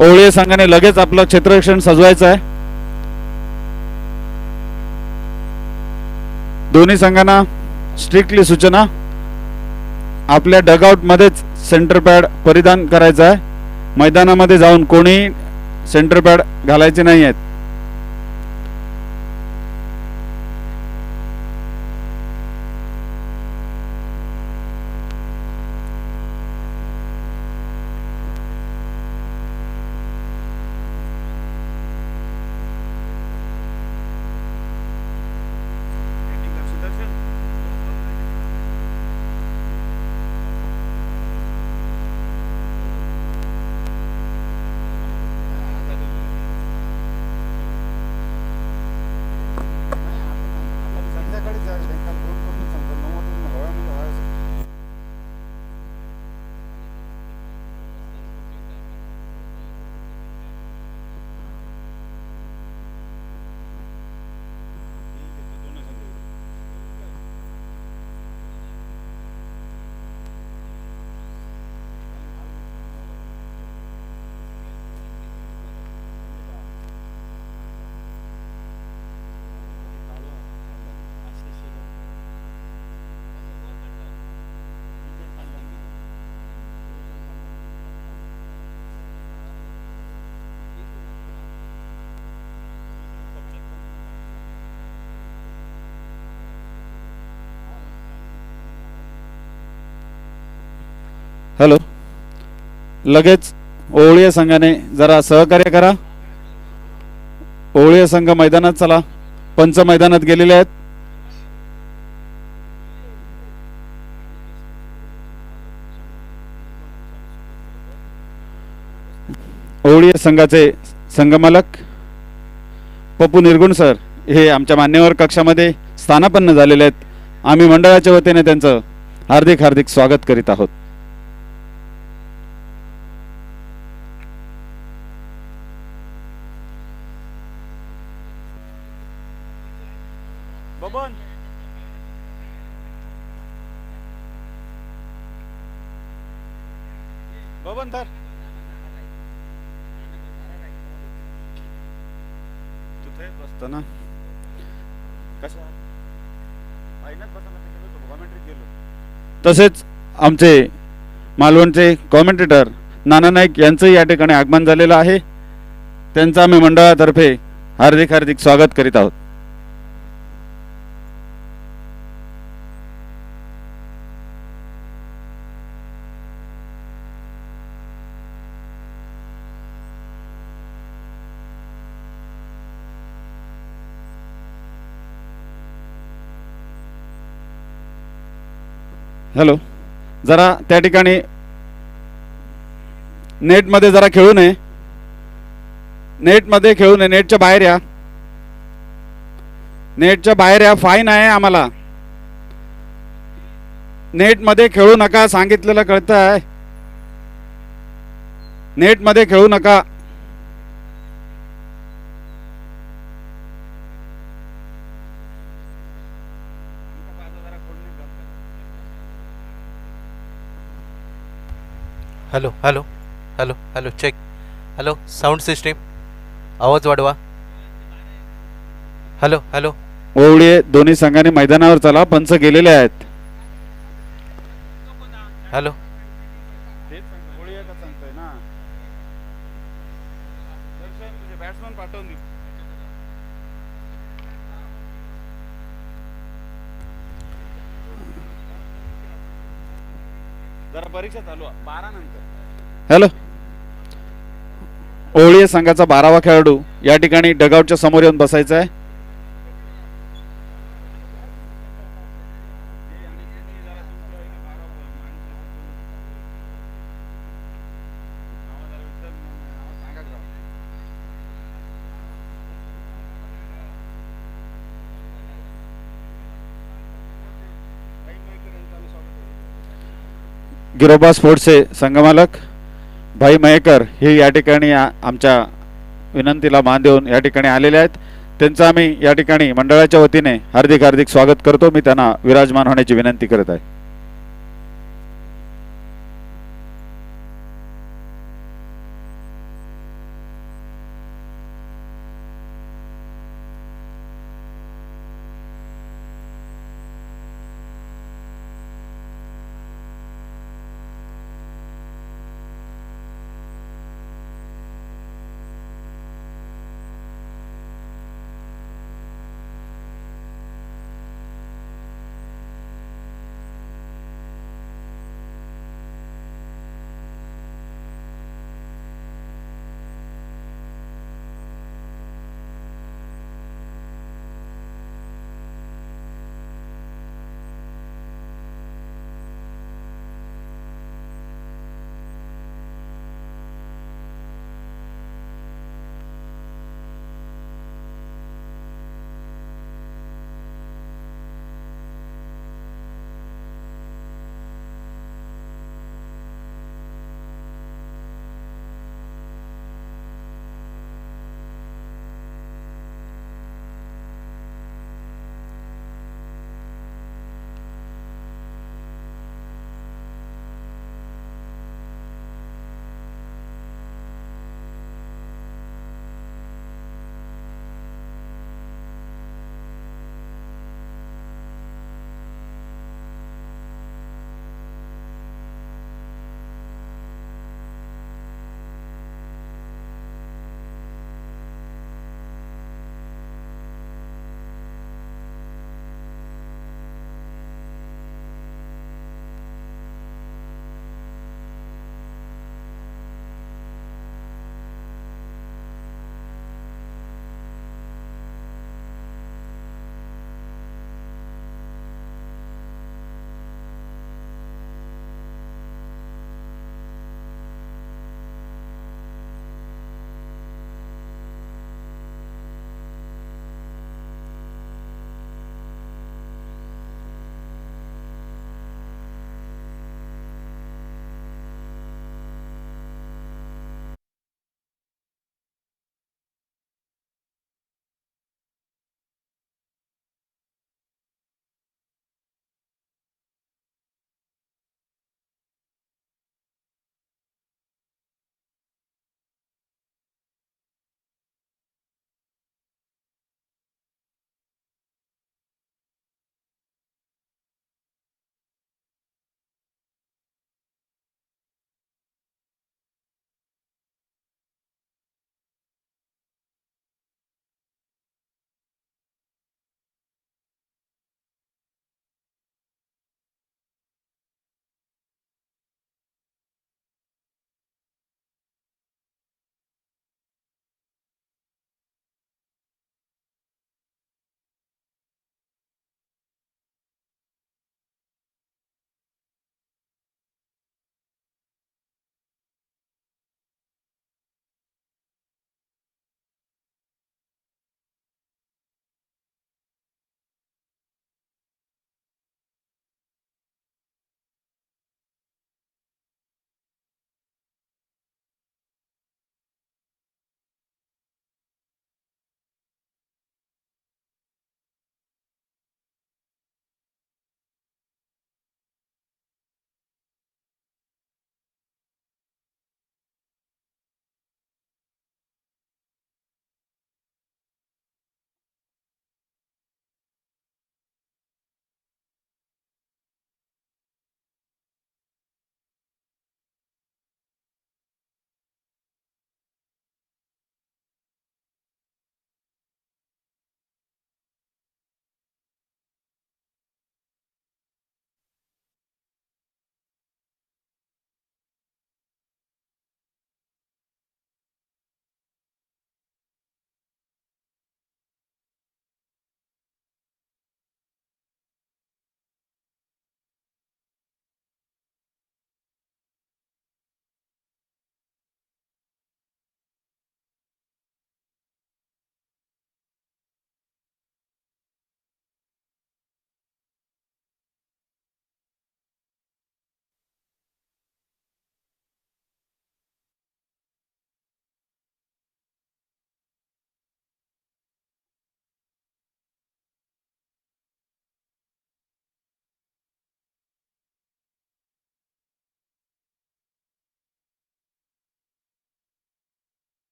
ओवळी संघाने लगेच आपलं क्षेत्ररक्षण सजवायचं आहे. दोन्ही संघांना स्ट्रिक्टली सूचना, आपल्या डगआउट मध्येच सेंटर पॅड परिधान करायचा आहे. मैदानामध्ये जाऊन कोणी सेंटर पॅड घालायचे नाही आहेत. हॅलो, लगेच ओवळी संघाने जरा सहकार्य करा. ओवळी संघ मैदानात चला. पंच मैदानात गेलेले आहेत. ओवळी संघाचे संघमालक पप्पू निरगुण सर हे आमच्या मान्यवर कक्षामध्ये स्थानापन्न झालेले आहेत. आम्ही मंडळाच्या वतीने त्यांचं हार्दिक हार्दिक स्वागत करीत आहोत. बबन बबन धर. तुथे बसतो ना कशा तसेच आमचे मालवणचे कॉमेंटेटर नाना नाईक यांचं या ठिकाणी आगमन झालेलं आहे. त्यांचं आम्ही मंडळातर्फे हार्दिक हार्दिक स्वागत करीत आहोत. हॅलो, जरा त्या ठिकाणी नेटमध्ये जरा खेळू नये. नेटमध्ये खेळू नये. नेटच्या बाहेर या. नेटच्या बाहेर या. फाईन आहे आम्हाला. नेटमध्ये खेळू नका सांगितलेलं कळतं आहे. नेटमध्ये खेळू नका. Hello hello hello hello check. Hello sound system आवाज वाढवा. Hello hello. ओवळी दोन्ही संघांनी मैदानावर चला. पंच गेलेले आहेत. हॅलो. जरा परीक्षा चालू आहे 12 नंतर. हॅलो, ओवळी संघाचा 12वा खेळाडू या ठिकाणी डगआउटच्या समोर येऊन बसायचा आहे. गिरोबा स्पोर्ट्सचे संघमालक भाई मयेकर हे या ठिकाणी आमच्या विनंतीला मान देऊन या ठिकाणी आलेले आहेत. त्यांचं आम्ही या ठिकाणी मंडळाच्या वतीने हार्दिक हार्दिक स्वागत करतो. मी त्यांना विराजमान होण्याची विनंती करत आहे.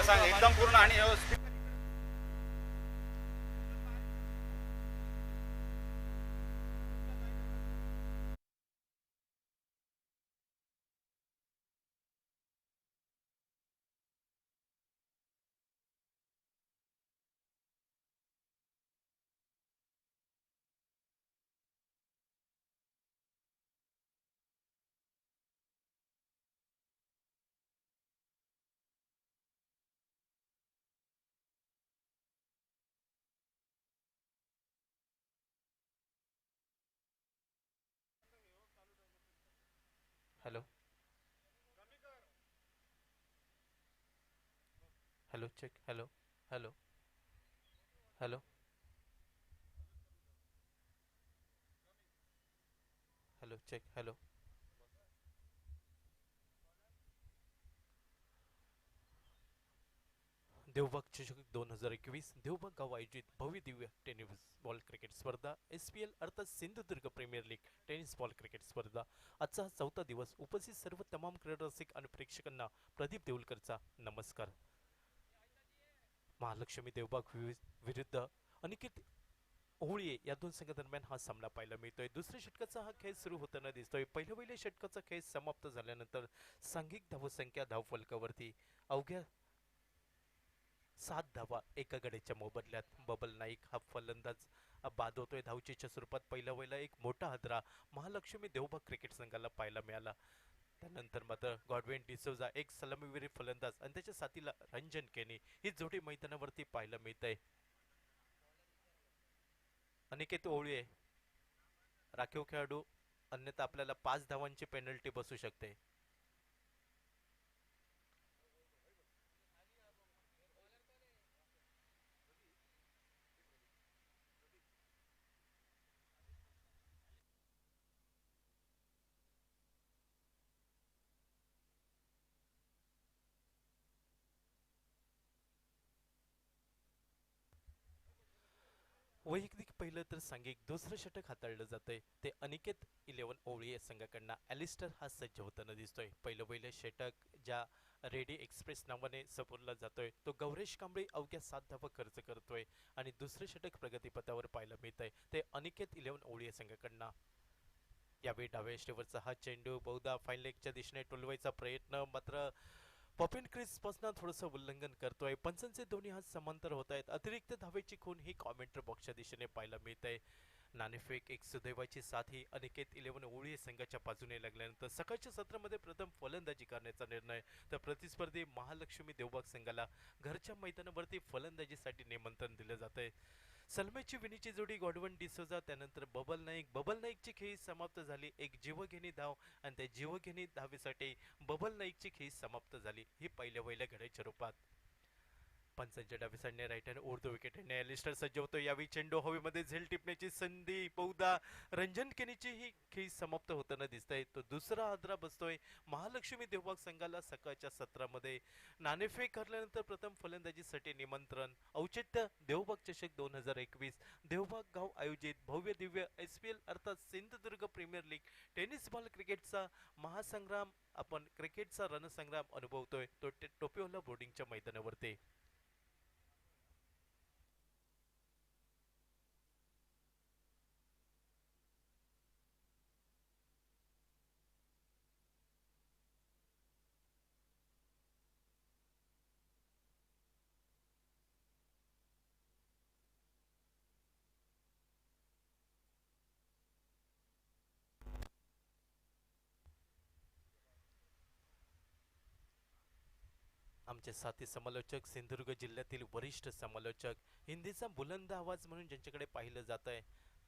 सांग एकदम पूर्ण आणि व्यवस्थित. Hello hello check. Hello hello hello hello check. Hello Devbag चषक 2021 देवबाग गाव आयोजित भव्य दिव्य टेनिस बॉल क्रिकेट स्पर्धा SPL अर्थात Sindhudurg premier league tennis ball cricket स्पर्धा आजचा हा 4था दिवस. उपस्थित सर्व तमाम क्रीडा रसिक आणि प्रेक्षकांना प्रदीप देऊलकरचा नमस्कार. महालक्ष्मी देवबाग विरुद्ध अनिकेत ओवळीये या दोन संघादरम्यान हा सामना पाहायला मिळतोय. दुसऱ्या षटकाचा हा खेळ सुरू होताना दिसतोय. पहिल्या षटकाचा खेळ समाप्त झाल्यानंतर सांघिक धावसंख्या धावफलकावरती अवघ्या 7 धावा एका गड्याच्या मोबदल्यात. बबल नाईक हा फलंदाज बाद होतोय. धावचीच्या स्वरूपात पहिल्या एक मोठा हादरा महालक्ष्मी देवबाग क्रिकेट संघाला पाहायला मिळाला. त्यानंतर मात्र गॉडविन डिसोजा एक सलामीवीर फलंदाज आणि त्याच्या साथीला रंजन केनी ही जोडी मैदानावरती पाहायला मिळते. अनिकेत ओवळीये राखीव खेळाडू, अन्यथा आपल्याला 5 धावांची पेनल्टी बसू शकते. वैयक्तिक पहिलं तर सांघिक दुसरं षटक हाताळलं जातंय ते अनिकेत 11 ओवळीये संघाकडनं ॲलिस्टर हा सज्ज होताना दिसतोय. पहिलं षटक ज्या रेडी एक्सप्रेस नावाने सपोरला जातोय तो गौरेश कांबळे अवघ्या 7 धावा खर्च करतोय आणि दुसरं षटक प्रगतीपथावर पाहायला मिळतंय ते अनिकेत 11 ओवळीये संघाकडनं. यावेळी डाव्या यष्टीवरचा हा चेंडू बहुधा फाईन लेगच्या दिशेने टोलवायचा प्रयत्न मात्र पॉपिन क्रिस पासून थोडंसं उल्लंघन करतोय. पंचांचे दोन्ही हात समांतर होत आहेत. अतिरिक्त धावेची खून ही कॉमेंटर बॉक्सच्या दिशेने पाहायला मिळते. नाणेफेक एक सुदैवाची साथ ही अनिकेत 11 ओवळीये संघाच्या बाजूने लागल्यानंतर सकाळच्या सत्रामध्ये प्रथम फलंदाजी करण्याचा निर्णय तर प्रतिस्पर्धी महालक्ष्मी देवबाग संघाला घरच्या मैदानावरती फलंदाजीसाठी निमंत्रण दिलं जातंय. सलमेची विनीची जोडी गॉडवन डिसोजा त्यानंतर बबल नाईकची खेळी समाप्त झाली. एक जीवघेणी धाव आणि त्या जीवघेणी धावेसाठी बबल नाईकची खेळी समाप्त झाली. ही पहिल्या घड्याच्या रूपात. पंचांच्या डावी साईडने राईट हँड उर्दू विकेटने ॲलिस्टर सज्ज होतो. यावेळी चेंडू हवेमध्ये झेल टिपण्याची संधी बहुधा रंजन केनीची ही खेळी समाप्त होताना दिसतंय. तो दुसरा हादरा बसतोय महालक्ष्मी देवबाग संघाला सकाळच्या सत्रामध्ये. नाणेफेक हरल्यानंतर प्रथम फलंदाजीसाठी निमंत्रण. औचित्य देवबाग चषक 2021 देवबाग गाव आयोजित भव्य दिव्य SPL अर्थात Sindhudurg premier league tennis ball क्रिकेटचा महासंग्राम आपण क्रिकेटचा रणसंग्राम अनुभवतोय तो टोपिओला बोर्डिंगच्या मैदानावरती. आमचे साथी समालोचक सिंधुदुर्ग जिल्ह्यातील वरिष्ठ समालोचक हिंदीचा बुलंद आवाज म्हणून ज्यांच्याकडे पाहिलं जात आहे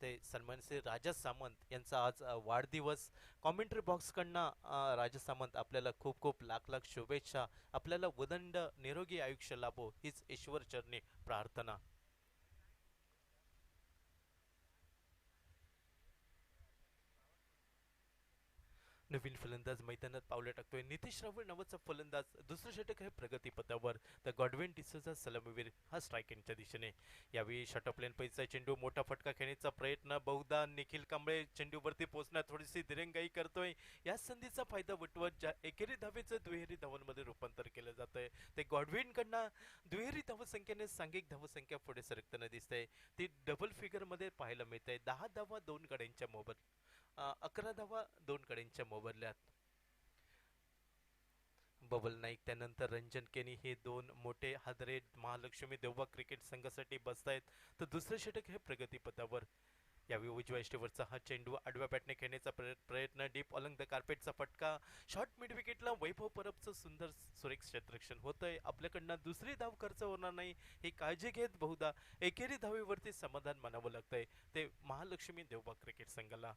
ते सन्मान श्री राजा सामंत यांचा आज वाढदिवस. कॉमेंट्री बॉक्सकडनं राजा सामंत आपल्याला खूप खूप लाख शुभेच्छा. आपल्याला उदंड निरोगी आयुष्य लाभो हीच ईश्वर चरणी प्रार्थना. नवीन फलंदाज मैदानात पावलं टाकतोय. नितीश रावळ नावाचा फलंदाज. दुसरं षटक आहे प्रगतीपथावर तर गॉडविन डिसोजा सलामीवीर हा स्ट्राईक एंडच्या दिशेने. यावेळी शॉर्ट लेन पैसा चेंडू मोठा फटका खेळण्याचा प्रयत्न बहुधा निखिल कांबळे चेंडूवरती पोहोचण्यात थोडीशी दिरंगाई करतोय. या संधीचा फायदा उठवत ज्या एकेरी धावेचं दुहेरी धावांमध्ये रूपांतर केलं जातंय ते गॉडविनकडनं दुहेरी धावसंख्येने सांघिक धावसंख्या पुढे सरकताना दिसते. ती डबल फिगर मध्ये पाहायला मिळते. 10 धावा 2 गड्यांच्या 11 धावा 2 गड्यांच्या मोबदल्यात. बबल नाईक त्यानंतर रंजन केनी हे दोन मोठे हादरे महालक्ष्मी देवबाग क्रिकेट संघासाठी बसतायत. तर दुसरे षटक हे प्रगतीपथावर. यावेळी उजव्या यष्टीवरचा हा चेंडू आडव्या बॅटने खेळण्याचा प्रयत्न, डीप अलंग द कार्पेटचा फटका, शॉर्ट मिड विकेटला वैभव परबचं सुंदर सुरेख क्षेत्ररक्षण होतंय. आपल्याकडनं दुसरी धाव खर्च होणार नाही ही काळजी घेत बहुधा एकेरी धावेवरती समाधान मानावं लागतंय ते महालक्ष्मी देवबाग क्रिकेट संघाला.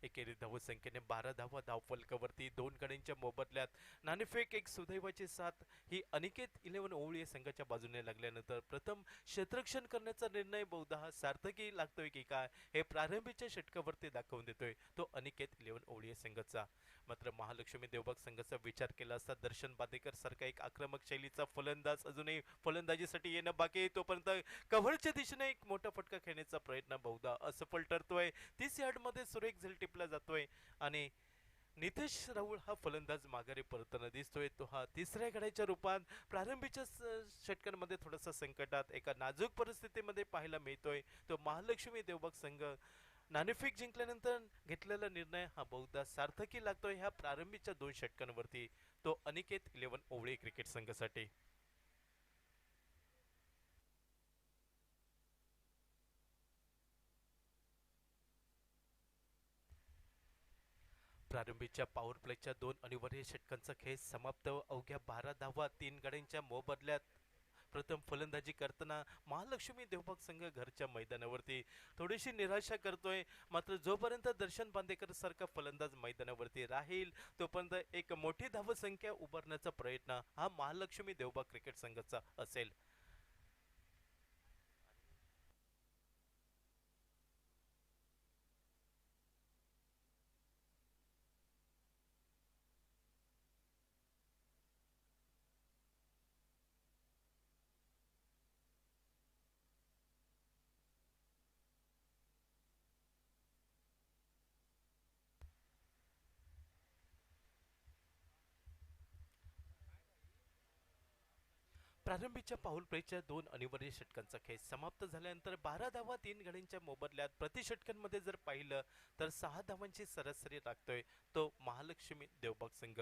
एकेरी धावसंख्येने 12 धावा धावफलकावरती 2 गड्यांच्या मोबदल्यात नाणेफेक एक सुदैवाची साथ ही अनिकेत 11 ओवळी संघाच्या बाजूने लागल्यानंतर प्रथम क्षेत्ररक्षण करण्याचा निर्णय बहुधा हा सार्थकी लागतोय की काय हे प्रारंभीच्या षटकावरती दाखवून देतोय तो अनिकेत 11 ओवळी संघाचा. मात्र महालक्ष्मी देवबाग संघाचा विचार केला असता दर्शन बांदेकर सारखा एक आक्रमक शैलीचा फलंदाज अजूनही फलंदाजीसाठी येणं बाकी आहे. तोपर्यंत कव्हरच्या दिशेने एक मोठा फटका खेळण्याचा प्रयत्न बहुधा असफल ठरतोय. 30 यार्डमध्ये सुरेख झेल टिपला जातोय आणि नितेश राहुल हा फलंदाज माघारी परतताना दिसतोय. तो हा तिसऱ्या गड्याच्या रूपात प्रारंभीच्या षटकांमध्ये थोडासा संकटात एका नाजूक परिस्थितीमध्ये पाहायला मिळतोय. तो महालक्ष्मी देवबाग संघ नाणेफेक जिंकल्यानंतर घेतलेला निर्णय हा बहुधा सार्थकी लागतोय ह्या प्रारंभीच्या 2 षटकांवरती तो अनिकेत 11 ओवळी क्रिकेट संघासाठी. प्रारंभीच्या पॉवर प्लेच्या 2 अनिवार्य षटकांचा खेळ समाप्त. अवघ्या 12 धावा 3 गड्यांच्या मोबदल्यात प्रथम फलंदाजी करताना महालक्ष्मी देवबाग संघ घरच्या मैदानावरती थोडीशी निराशा करतोय. मात्र जोपर्यंत दर्शन बांदेकर सारखा फलंदाज मैदानावरती राहील तोपर्यंत एक मोठी धावसंख्या उभारण्याचा प्रयत्न हा महालक्ष्मी देवबाग क्रिकेट संघाचा असेल. प्रारंभीच्या पाऊल प्लेच्या 2 अनिवार्य षटकांचा खेळ समाप्त झाल्यानंतर 12 धावा 3 गड्यांच्या मोबदल्यात प्रति षटकांमध्ये जर पाहिलं तर 6 धावांची सरासरी राखतोय तो महालक्ष्मी देवबाग संघ.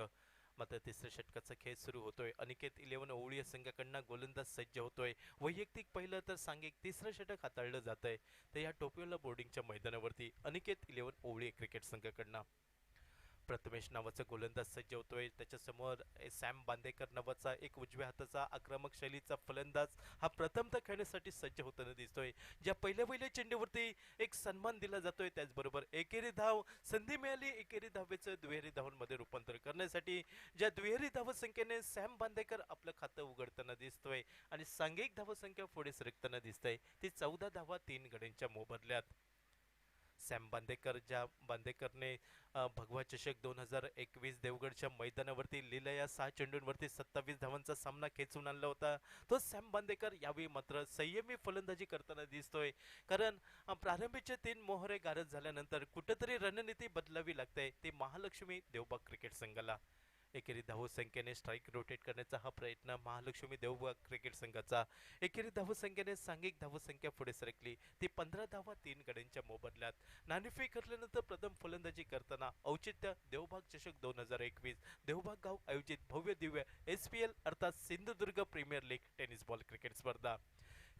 मात्र तिसऱ्या षटकाचा खेळ सुरू होतोय. अनिकेत 11 ओवळी संघाकडनं गोलंदाज सज्ज होतोय. वैयक्तिक पहिलं तर सांघिक तिसरं षटक हाताळलं जातंय. तर या टोपियोला बोर्डिंगच्या मैदानावरती अनिकेत 11 ओवळी क्रिकेट संघाकडनं प्रथमेश नावाचा गोलंदाज सज्ज होतोय. त्याच्यासमोर सॅम बांदेकर नावाचा एक उजव्या हाताचा आक्रमक शैलीचा फलंदाज हा प्रथमतः खेळण्यासाठी सज्ज होताना दिसतोय. ज्या पहिल्या चेंडूवरती एक सन्मान दिला जातोय त्याचबरोबर एकेरी धाव संधी मिळाली एकेरी धावेचं दुहेरी धावांमध्ये रूपांतर करण्यासाठी ज्या दुहेरी धावसंख्येने सॅम बांदेकर आपलं खातं उघडताना दिसतोय आणि सांघिक धावसंख्या पुढे सरकताना दिसतंय ती 14 धावा 3 गड्यांच्या मोबदल्यात. सॅम बांदेकर ज्या बांदेकरने भगवा चषक 2021 देवगडच्या मैदानावरती लिहिलेल्या 6 चेंडूंवरती 27 धावांचा सामना खेचून आणला होता तो सॅम बांदेकर यावेळी मात्र संयमी फलंदाजी करताना दिसतोय. कारण प्रारंभीचे 3 मोहरे गारद झाल्यानंतर कुठेतरी रणनीती बदलावी लागते ती महालक्ष्मी देवबाग क्रिकेट संघाला. एकेरी धावसंख्येने स्ट्राईक रोटेट करण्याचा हा प्रयत्न महालक्ष्मी देवबाग क्रिकेट संघाचा. एकेरी धावसंख्येने सांघिक धावसंख्या पुढे सरकली ती 15 धावा 3 गड्यांच्या मोबदल्यात. नाणेफेक करल्यानंतर प्रथम फलंदाजी करताना औचित्य देवबाग चषक 2021 देवबाग गाव आयोजित भव्य दिव्य SPL अर्थात Sindhudurg premier league tennis ball cricket स्पर्धा.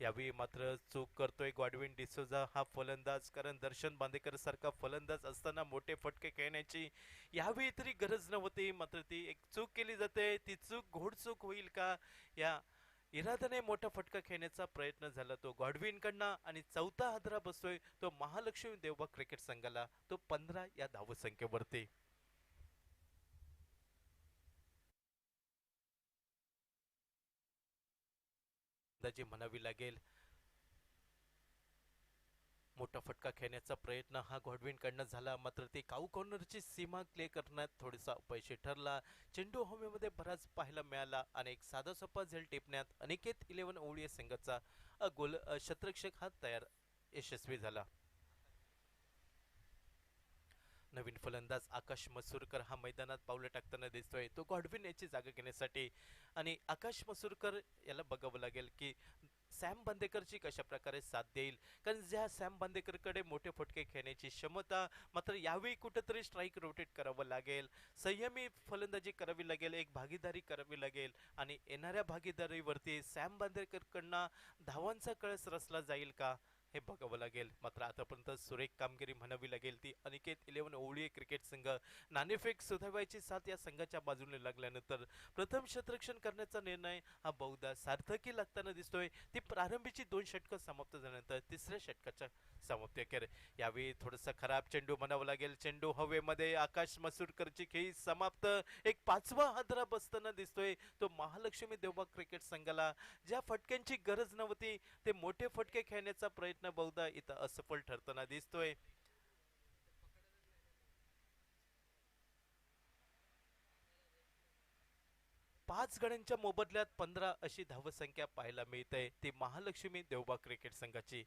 यावेळी मात्र चूक करतोय गॉडविन डिसोजा हा फलंदाज. कारण दर्शन बांदेकर सारखा फलंदाज असताना मोठे फटके खेळण्याची यावेळी तरी गरज नव्हती. मात्र ती एक चूक केली जाते. ती चूक घोडचूक होईल का या इराद्याने मोठा फटका खेळण्याचा प्रयत्न झाला तो गॉडविनकडनं आणि चौथा हादरा बसतोय तो महालक्ष्मी देवबाग क्रिकेट संघाला तो 15 या धावसंख्येवरती. अंदाजे म्हणावी लागेल मोठा फटका खेळण्याचा प्रयत्न हा गॉडविनकडनं झाला. मात्र ते काऊ कॉर्नरची सीमा क्लिअर करण्यात थोडासा अपयशी ठरला. चेंडू हवेमध्ये बराच पाहायला मिळाला आणि एक साधा सोपा झेल टिपण्यात अनिकेत 11 ओवळी संघाचा क्षेत्ररक्षक हा तयार यशस्वी झाला. नवीन फलंदाज आकाश मसूरकर हा मैदानात पावलं टाकताना दिसतोय, तो गॉडविन याची जागा घेण्यासाठी. आणि आकाश मसूरकर याला बघावं लागेल की सॅम बांदेकरची कशा प्रकारे साथ देईल, कारण ज्या सॅम बांदेकरकडे मोठे फटके खेळण्याची क्षमता, मात्र यावेळी कुठेतरी स्ट्राईक रोटेट करावं लागेल, संयमी फलंदाजी करावी लागेल, एक भागीदारी करावी लागेल. आणि येणाऱ्या भागीदारीवरती सॅम बांदेकरकडनं धावांचा कळस रचला जाईल का हे बघावं लागेल. मात्र आतापर्यंत सुरेख कामगिरी म्हणावी लागेल ती अनिकेत 11 ओवळीये क्रिकेट संघ. नाणेफेक सुधारवायची साथ या संघाच्या बाजूने लागल्यानंतर प्रथम शतरक्षण करण्याचा निर्णय हा बहुधा सार्थकी लागताना दिसतोय. ती प्रारंभीची 2 षटकं समाप्त झाल्यानंतर तिसऱ्या षटकाच्या समाप्ती अखेर यावेळी थोडंसं खराब चेंडू म्हणावं लागेल. चेंडू हवेमध्ये, आकाश मसूरकरची खेळी समाप्त. एक 5वा हादरा बसताना दिसतोय तो महालक्ष्मी देवबाग क्रिकेट संघाला. ज्या फटक्यांची गरज नव्हती ते मोठे फटके खेळण्याचा प्रयत्न बहुधा इथं असफल ठरताना दिसतोय. पाच गड्यांच्या मोबदल्यात 15 अशी धावसंख्या पाहायला मिळते ती महालक्ष्मी देवबाग क्रिकेट संघाची.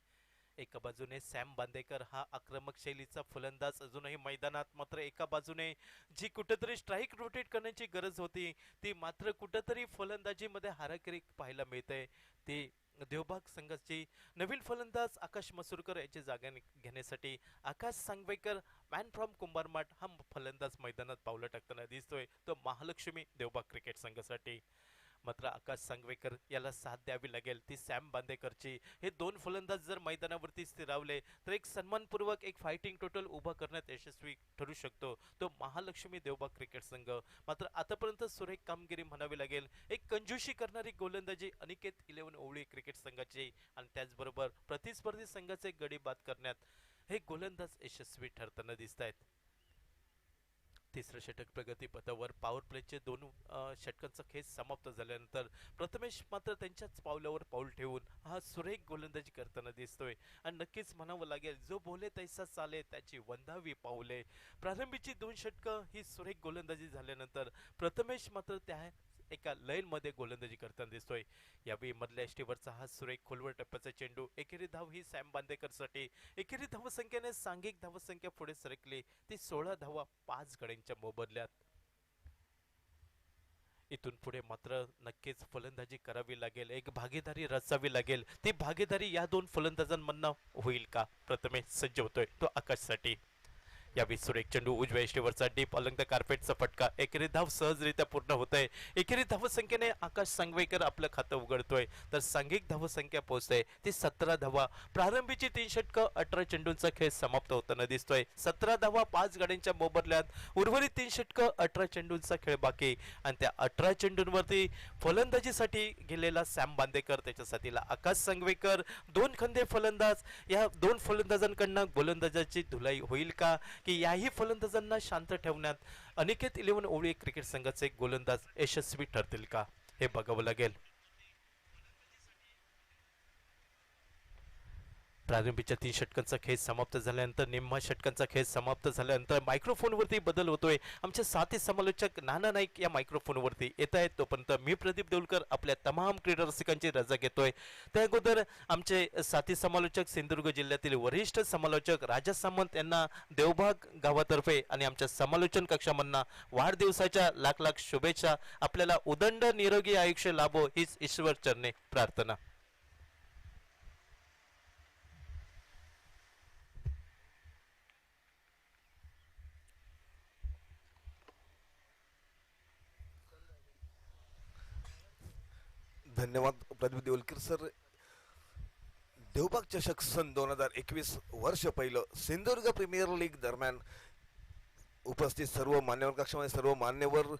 एका बाजूने सॅम बांदेकर हा आक्रमक शैलीचा फलंदाज अजूनही मैदानात, मात्र एका बाजूने जी कुठेतरी स्ट्राईक रोटेट करण्याची गरज होती ती मात्र कुठेतरी फलंदाजीमध्ये हाराकिरी पाहायला मिळते ती देवबाग संघाची. नवीन फलंदाज आकाश मसूरकर याची जागा घेण्यासाठी आकाश सांगवेकर मॅन फ्रॉम कुंभारमाट हा फलंदाज मैदानात पावलं टाकताना दिसतोय तो महालक्ष्मी देवबाग क्रिकेट संघासाठी. मात्र आकाश सांगवेकर याला साथ द्यावी लागेल ती सॅम बांदेकरची. हे 2 फलंदाज जर मैदानावरती स्थिरावले तर एक सन्मानपूर्वक एक फायटिंग टोटल उभा करण्यात यशस्वी ठरू शकतो तो महालक्ष्मी देवबाग क्रिकेट संघ. मात्र आतापर्यंत सुरेख कामगिरी म्हणावी लागेल. एक कंजूशी करणारी गोलंदाजी अनिकेत 11 ओवळी क्रिकेट संघाची आणि त्याचबरोबर प्रतिस्पर्धी संघाचे गडी बाद करण्यात हे गोलंदाज यशस्वी ठरताना दिसत आहेत. तिसरं षटक प्रगतीपथावर. पॉवर प्लेचे 2 षटकांचा खेळ समाप्त झाल्यानंतर प्रथमेश मात्र त्यांच्याच पावलावर पाऊल ठेवून हा सुरेख गोलंदाजी करताना दिसतोय. आणि नक्कीच म्हणावं लागेल जो बोले तैसा चाले त्याची वंदावी पाऊले. प्रारंभीची 2 षटकं ही सुरेख गोलंदाजी झाल्यानंतर प्रथमेश मात्र त्या एका लयनमध्ये गोलंदाजी करताना दिसतोय. यावेळी मधल्या यष्टीवरचा हा सुरेख खोलवर टप्प्याचा चेंडू. एकेरी धाव ही सॅम बांदेकरसाठी. एकेरी धावसंख्येने सांघिक धावसंख्या पुढे सरकली ती 16 धावा 5 गड्यांच्या मोबदल्यात. इथून पुढे मात्र नक्कीच फलंदाजी करावी लागेल, एक भागीदारी रचावी लागेल. ती भागीदारी या 2 फलंदाजांमधनं होईल का? प्रथमेश सज्ज होतोय तो आकाशसाठी. यावेळी सुरेख चेंडू उजव्या यष्टीवरचा डीप अलंग द कार्पेटचा फटका. एकेरी धाव सहजरित्या पूर्ण होत आहे. एकेरी धावसंख्येने आकाश सांगवेकर आपलं खातं उघडतोय तर सांघिक धावसंख्या पोहोचते ती 17 धावा. प्रारंभीची 3 षटकं 18 चेंडूंचा खेळ समाप्त होताना दिसतोय. 17 धावा 5 गड्यांच्या मोबदल्यात. उर्वरित 3 षटकं 18 चेंडूंचा खेळ बाकी आणि त्या 18 चेंडूंवरती फलंदाजीसाठी गेलेला सॅम बांदेकर, त्याच्या साथीला आकाश सांगवेकर, 2 खंदे फलंदाज. या 2 फलंदाजांकडनं गोलंदाजाची धुलाई होईल का की याही फलंदाजांना शांत ठेवण्यात अनिकेत 11 ओवळी क्रिकेट संघाचे गोलंदाज यशस्वी ठरतील का हे बघावं लागेल. प्रारंभीच्या 3 षटकांचा खेळ समाप्त झाल्यानंतर निम्मा षटकांचा खेळ समाप्त झाल्यानंतर मायक्रोफोनवरती बदल होतोय. आमचे साथी समालोचक नाना नाईक या मायक्रोफोनवरती येत आहेत. तोपर्यंत मी प्रदीप देऊलकर आपल्या तमाम क्रीडा रसिकांची रजा घेतोय. त्या अगोदर आमचे साथी समालोचक सिंधुदुर्ग जिल्ह्यातील वरिष्ठ समालोचक राजा सामंत यांना देवबाग गावातर्फे आणि आमच्या समालोचन कक्षामधना वाढदिवसाच्या लाख लाख शुभेच्छा. आपल्याला उदंड निरोगी आयुष्य लाभो हीच ईश्वर चरणी प्रार्थना. धन्यवाद प्रदीप देवलकर सर. देवबाग चषक सन 2021 वर्ष पहिलं सिंधुदुर्ग प्रीमियर लीग दरम्यान उपस्थित सर्व मान्यवर कक्षामध्ये सर्व मान्यवर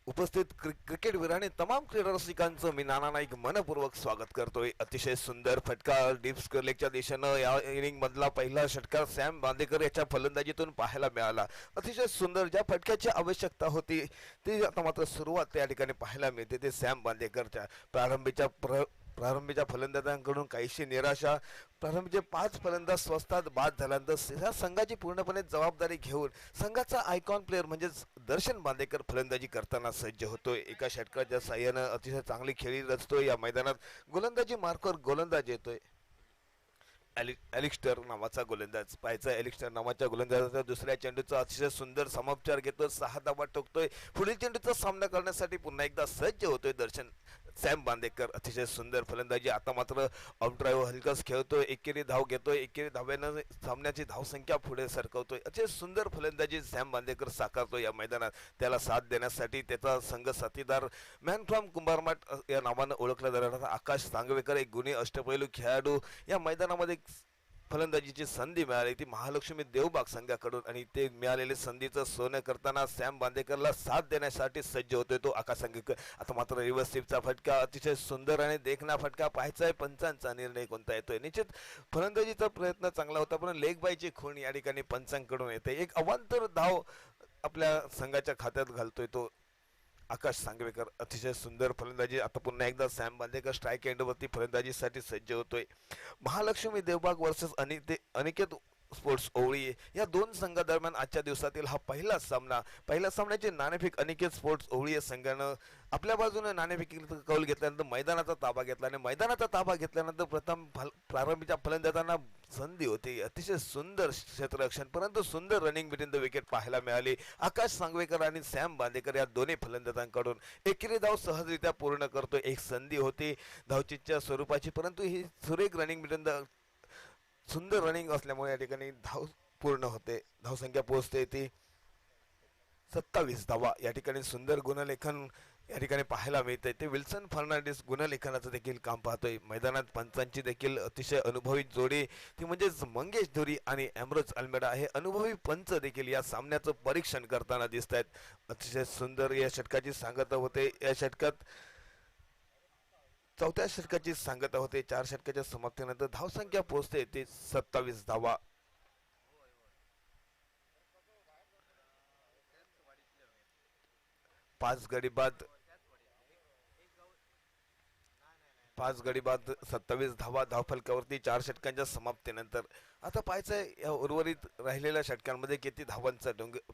उपस्थित क्रिकेटवीर आणि तमाम क्रीडा रसिकांचं मी नाना नाईक मनपूर्वक स्वागत करतोय. अतिशय सुंदर फटका डीप स्क्वेअर लेगच्या दिशेनं या इनिंग मधला पहिला षटकार सॅम बांदेकर याच्या फलंदाजीतून पाहायला मिळाला. अतिशय सुंदर ज्या फटक्याची आवश्यकता होती ती आता मात्र सुरुवात त्या ठिकाणी पाहायला मिळते ते सॅम बांदेकरच्या. प्रारंभीच्या फलंदाजांकडून काहीशी निराशा. प्रारंभीचे 5 फलंदाज स्वस्तात बाद झाल्यानंतर या संघाची पूर्णपणे जबाबदारी घेऊन संघाचा आयकॉन प्लेअर म्हणजेच दर्शन बांदेकर फलंदाजी करताना सज्ज होतोय. एका षटकाच्या साह्यानं अतिशय चांगली खेळी रचतोय. या मैदानात गोलंदाजी मार्कवर गोलंदाज येतोय. एलिक्स्टर नावाचा गोलंदाज पाहायचा. एलिक्स्टर नावाच्या गोलंदाजाचा दुसऱ्या चेंडूचा अतिशय सुंदर समापचार घेतो, 6 धावा ठोकतोय. पुढील चेंडूचा सामना करण्यासाठी पुन्हा एकदा सज्ज होतोय दर्शन सॅम बांदेकर. अतिशय सुंदर फलंदाजी. आता मात्र ऑफ ड्राईव्ह हलकस खेळतोय, एकेरी धाव घेतोय, एकेरी धाव्यानं सामन्याची धावसंख्या पुढे सरकवतोय. अतिशय सुंदर फलंदाजी सॅम बांदेकर साकारतो या मैदानात. त्याला साथ देण्यासाठी त्याचा संघ साथीदार मॅन फ्रॉम कुंभारमाट या नावानं ओळखला जाणारा आकाश सांगवेकर, एक गुणी अष्टपैलू खेळाडू, या मैदानामध्ये फलंदाजीची संधी मिळाली ती महालक्ष्मी देवबाग संघाकडून, आणि ते मिळालेले संधीचं सोनं करताना सॅम बांदेकरला साथ देण्यासाठी सज्ज होतोय तो आकाश सांगवेकर. आता मात्र रिव्हर्स स्वीपचा फटका, अतिशय सुंदर आणि देखणा फटका. पाहायचा पंचांचा निर्णय कोणता येतोय. निश्चित फलंदाजीचा प्रयत्न चांगला होता, पण लेग बायची खूण या ठिकाणी पंचांकडून येते. एक अवांतर धाव आपल्या संघाच्या खात्यात घालतोय तो आकाश सांगवेकर. अतिशय सुंदर फलंदाजी. आता पुन्हा एकदा सॅम बांदेकर स्ट्राईक एंडवरती फलंदाजीसाठी सज्ज होतोय. महालक्ष्मी देवबाग वर्सेस अनिकेत स्पोर्ट्स ओवळी या दोन संघादरम्यान आजच्या दिवसातील हा पहिला सामना. पहिल्या सामन्याचे नाणेफेक अनिकेत स्पोर्ट्स ओवळी या संघानं आपल्या बाजूने नाणेफेकीचा कौल घेतल्यानंतर मैदानाचा ताबा घेतला, आणि मैदानाचा ताबा घेतल्यानंतर प्रथम प्रारंभीच्या फलंदाजांना संधी होती. अतिशय सुंदर क्षेत्ररक्षण, परंतु सुंदर रनिंग बिटवीन द विकेट पाहायला मिळाली आकाश सांगवेकर आणि सॅम बांदेकर या दोन्ही फलंदाजांकडून. एकेरी धाव सहजरित्या पूर्ण करतोय. एक संधी होती धावचीच्या स्वरूपाची, परंतु ही सुरेख रनिंग बिटवीन द सुंदर रनिंग असल्यामुळे या ठिकाणी धाव पूर्ण होते. धावसंख्या पोहोचते ती 27 धावा. या ठिकाणी सुंदर गुणलेखन या ठिकाणी पाहायला मिळते. ते विल्सन फर्नांडिस गुणलेखनाचं देखील काम पाहतोय. मैदानात पंचांची देखील अतिशय अनुभवी जोडी ती म्हणजेच मंगेश धुरी आणि एम्ब्रोज अल्मेडा हे अनुभवी पंच देखील या सामन्याचं परीक्षण करताना दिसत आहेत. अतिशय सुंदर या षटकाची सांगता होते. या षटकात चौथ्या षटकाची सांगता होते. 4 षटकाच्या समाप्तीनंतर धावसंख्या पोहोचते ते 27 धावा. पाच गडी बाद 27 धावा धावफलकावरती 4 षटकांच्या समाप्तीनंतर. आता पाहायचंय या उर्वरित राहिलेल्या षटकांमध्ये किती धावांचा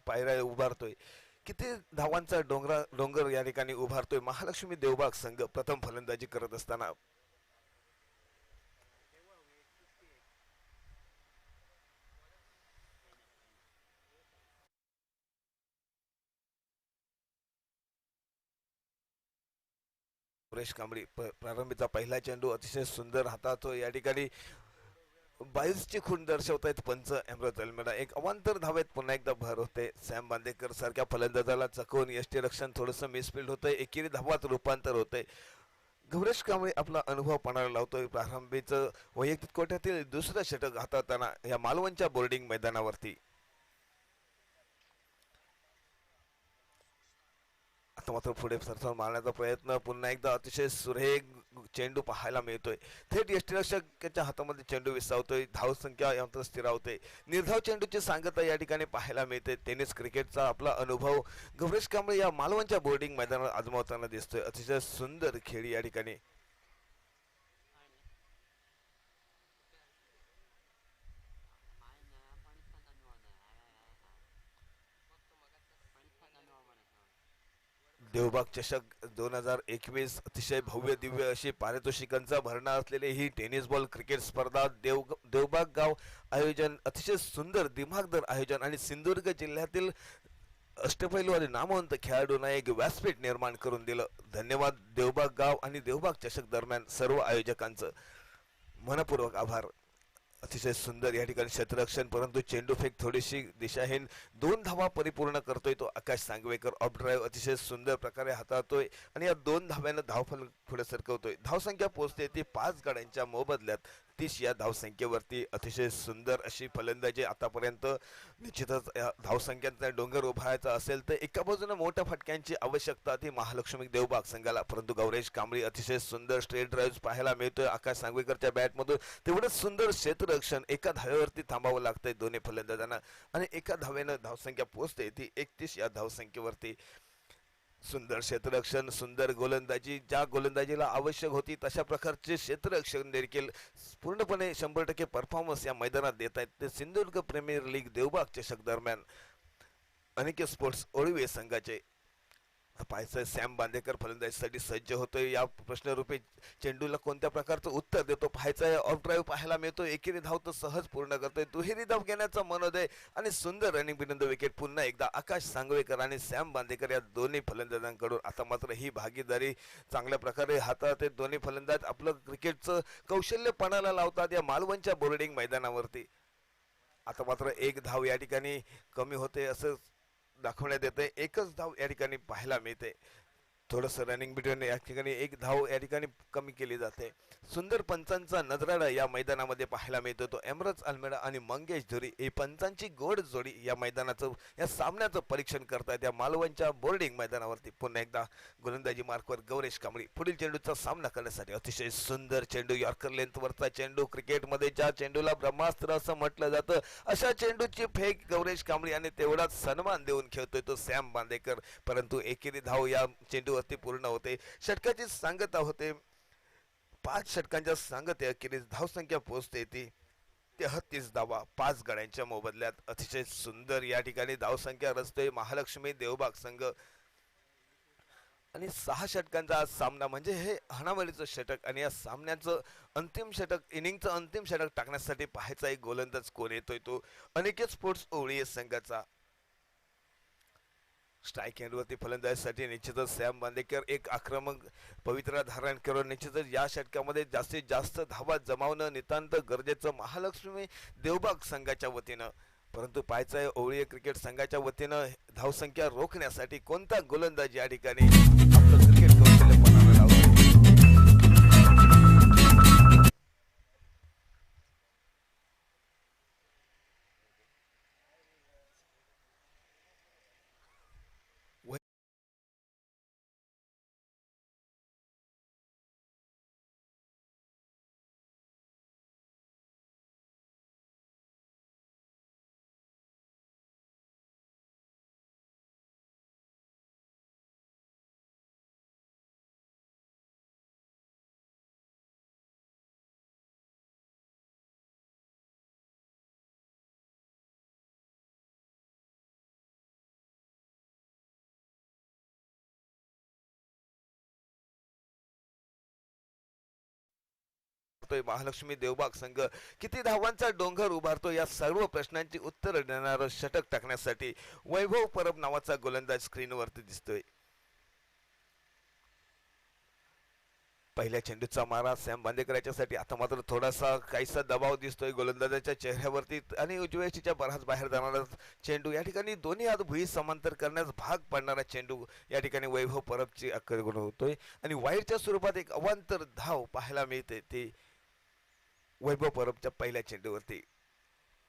पायऱ्या उभारतोय, किती धावांचा डोंगर या ठिकाणी उभारतोय महालक्ष्मी देवबाग संघ प्रथम फलंदाजी करत असताना. सुरेश कांबळी प्रारंभीचा पहिला चेंडू अतिशय सुंदर हाताळतो. या ठिकाणी 22ची खूण दर्शवत आहेत पंच एम्ब्रोज अल्मेडा. एक अवांतर धावेत पुन्हा एकदा भर होते. सॅम बांदेकर सारख्या फलंदाजाला चकवून यष्टीरक्षण थोडंसं मिसफिल्ड होतंय. एकेरी धावात रूपांतर होतंय. गौरेश कांबळे आपला अनुभव पणाला लावतोय. प्रारंभीचं वैयक्तिक कोट्यातील दुसरं षटक हाताळताना या मालवणच्या बोर्डिंग मैदानावरती. आता मात्र पुढे सरसावून मारण्याचा प्रयत्न. पुन्हा एकदा अतिशय सुरेख चेंडू पाहायला मिळतोय. थेट यष्टीरक्षकाच्या हातामध्ये चेंडू विसावतोय. धावसंख्या यंत्र स्थिरावते. निर्धाव चेंडूची सांगता या ठिकाणी पाहायला मिळते. टेनिस क्रिकेटचा आपला अनुभव गौरेश कांबळे या मालवणच्या बोर्डिंग मैदानावर आजमावताना दिसतोय. अतिशय सुंदर खेळी या ठिकाणी. देवबाग चषक 2021 अतिशय भव्य दिव्य अशी पारितोषिकांचा भरणा असलेली ही टेनिस बॉल क्रिकेट स्पर्धा देवबाग गाव आयोजन, अतिशय सुंदर दिमागदार आयोजन आणि सिंधुदुर्ग जिल्ह्यातील अष्टपैलू आणि नामवंत खेळाडूंना एक व्यासपीठ निर्माण करून दिलं. धन्यवाद देवबाग गाव आणि देवबाग चषक दरम्यान सर्व आयोजकांचं मनपूर्वक आभार. अतिशय सुंदर या ठिकाणी क्षेत्ररक्षण, परंतु चेंडूफेक थोडीशी दिशाहीन. 2 धावा परिपूर्ण करतोय तो आकाश सांगवेकर. ऑफ ड्राईव्ह अतिशय सुंदर प्रकारे हाताळतोय आणि या 2 धाव्यानं धावफल पुढे सरकवतोय. धावसंख्या पोहोचते ती 5 गड्यांच्या मोबदल्यात 30 या धावसंख्येवरती. अतिशय सुंदर अशी फलंदाजी आतापर्यंत. निश्चितच या धावसंख्यांचा डोंगर उभारायचा असेल तर एका बाजूने मोठ्या फटक्यांची आवश्यकता ती महालक्ष्मी देवबाग संघाला, परंतु गौरेश कांबळी अतिशय सुंदर स्ट्रेट ड्राईव्ह पाहायला मिळतोय आकाश सांगवेकरच्या बॅटमधून. तेवढंच सुंदर क्षेत्ररक्षण. एका धावेवरती थांबावं लागतंय दोन्ही फलंदाजांना आणि एका धावेनं धावसंख्या पोहोचते ती 31 या धावसंख्येवरती. सुंदर क्षेत्ररक्षण, सुंदर गोलंदाजी. ज्या गोलंदाजीला आवश्यक होती तशा प्रकारचे क्षेत्ररक्षण देखील पूर्णपणे 100% परफॉर्मन्स या मैदानात देत आहेत ते सिंधुदुर्ग प्रीमियर लीग देवबाग चषक दरम्यान अनिकेत स्पोर्ट्स ओळवे संघाचे. पाहायचं सॅम बांदेकर फलंदाजीसाठी सज्ज होतोय. या प्रश्नरूपी चेंडूला कोणत्या प्रकारचं उत्तर देतो पाहायचं आहे. ऑफ ड्राईव्ह पाहायला मिळतो. एकेरी धाव तो सहज पूर्ण करतोय. दुहेरी धाव घेण्याचा मनोदय आणि सुंदर रनिंग बिनंद विकेट पुन्हा एकदा आकाश सांगवेकर आणि सॅम बांदेकर या दोन्ही फलंदाजांकडून. आता मात्र ही भागीदारी चांगल्या प्रकारे हाताळते दोन्ही फलंदाज. आपलं क्रिकेटचं कौशल्य पणाला लावतात या मालवणच्या बोर्डिंग मैदानावरती. आता मात्र एक धाव या ठिकाणी कमी होते असं दाखवण्यात येते. एकच धाव या ठिकाणी पाहायला मिळते. थोडंसं रनिंग बिटवीन या ठिकाणी एक धाव या ठिकाणी कमी केली जाते. सुंदर पंचांचा नजराडा या मैदानामध्ये पाहायला मिळतो. तो एमरज अल्मेडा आणि मंगेश धुरी ही पंचांची गोड जोडी या मैदानाचं या सामन्याचं परीक्षण करतायत या मालवणच्या बोर्डिंग मैदानावरती. पुन्हा एकदा गोलंदाजी मार्कवर गौरेश कांबळी पुढील चेंडूचा सामना करण्यासाठी. अतिशय सुंदर चेंडू, यॉर्कर लेंथवरचा चेंडू. क्रिकेटमध्ये ज्या चेंडूला ब्रह्मास्त्र असं म्हटलं जातं अशा चेंडूची फेक गौरेश कांबळी आणि तेवढाच सन्मान देऊन खेळतोय तो सॅम बांदेकर. परंतु एकेरी धाव या चेंडूवरती पूर्ण होते. षटकाची सांगता होते. 5 षटकांच्या सांगते अखेरीस धावसंख्या पोहोचते ती 33 धावा 5 गड्यांच्या मोबदल्यात. अतिशय सुंदर या ठिकाणी धावसंख्या रचतोय महालक्ष्मी देवबाग संघ. आणि 6 षटकांचा आज सामना म्हणजे हे हाणामारीचं षटक आणि या सामन्याचं अंतिम षटक इनिंगचं अंतिम षटक टाकण्यासाठी पाहायचा एक गोलंदाज कोण येतोय तो अनिकेत स्पोर्ट्स ओवळीये संघाचा. स्ट्राईक एंडवरती फलंदाजीसाठी निश्चितच सॅम बांदेकर एक आक्रमक पवित्रा धारण करून निश्चितच या षटकामध्ये जास्तीत जास्त धावा जमावणं नितांत गरजेचं महालक्ष्मी देवबाग संघाच्या वतीनं. परंतु पाहायचं आहे ओवळीये क्रिकेट संघाच्या वतीनं धावसंख्या रोखण्यासाठी कोणता गोलंदाज या ठिकाणी आपलं क्रिकेट कौशल्य पणाला लावतो. महालक्ष्मी देवबाग संघ किती धावांचा डोंगर उभारतो या सर्व प्रश्नांची उत्तर देणारं षटक टाकण्यासाठी वैभव परब नावाचा गोलंदाज स्क्रीनवरती दिसतोय. पहिल्या चेंडूचा मारा सॅम बांदेकर याच्यासाठी. आता मात्र थोडासा काहीसा दबाव दिसतोय गोलंदाजाच्या चेहऱ्यावरती आणि उजव्याच्या बराच बाहेर जाणारा चेंडू या ठिकाणी दोन्ही हात भुई समांतर करण्यास भाग पडणारा चेंडू या ठिकाणी वैभव परबची आक्रमण होतोय आणि वाईडच्या स्वरूपात एक अवांतर धाव पाहायला मिळते ती वैभव परबच्या पहिल्या चेंडूवरती.